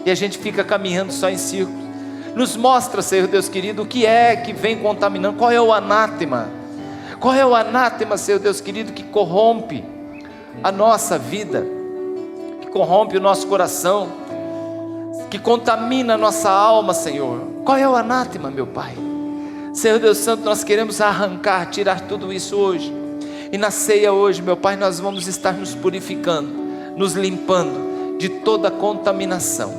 e a gente fica caminhando só em círculos, nos mostra, Senhor Deus querido, o que é que vem contaminando, qual é o anátema, Senhor Deus querido, que corrompe a nossa vida, que corrompe o nosso coração, que contamina a nossa alma, Senhor. Qual é o anátema, meu Pai? Senhor Deus Santo, nós queremos arrancar, tirar tudo isso hoje, e na ceia hoje, meu Pai, nós vamos estar nos purificando, nos limpando de toda contaminação.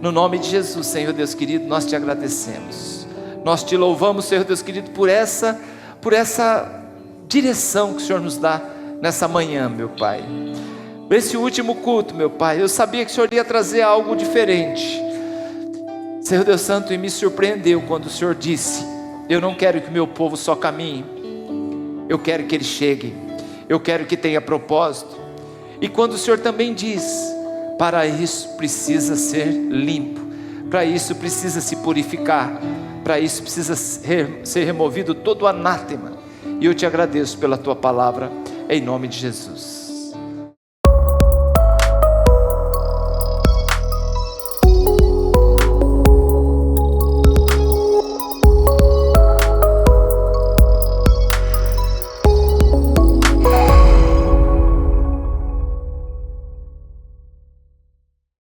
No nome de Jesus, Senhor Deus querido, nós te agradecemos, nós te louvamos, Senhor Deus querido, por essa direção que o Senhor nos dá nessa manhã, meu Pai. Esse último culto, meu Pai, eu sabia que o Senhor ia trazer algo diferente, Senhor Deus Santo, e me surpreendeu quando o Senhor disse: eu não quero que o meu povo só caminhe, eu quero que ele chegue, eu quero que tenha propósito. E quando o Senhor também diz: para isso precisa ser limpo, para isso precisa se purificar, para isso precisa ser removido todo o anátema. E eu te agradeço pela tua palavra, em nome de Jesus.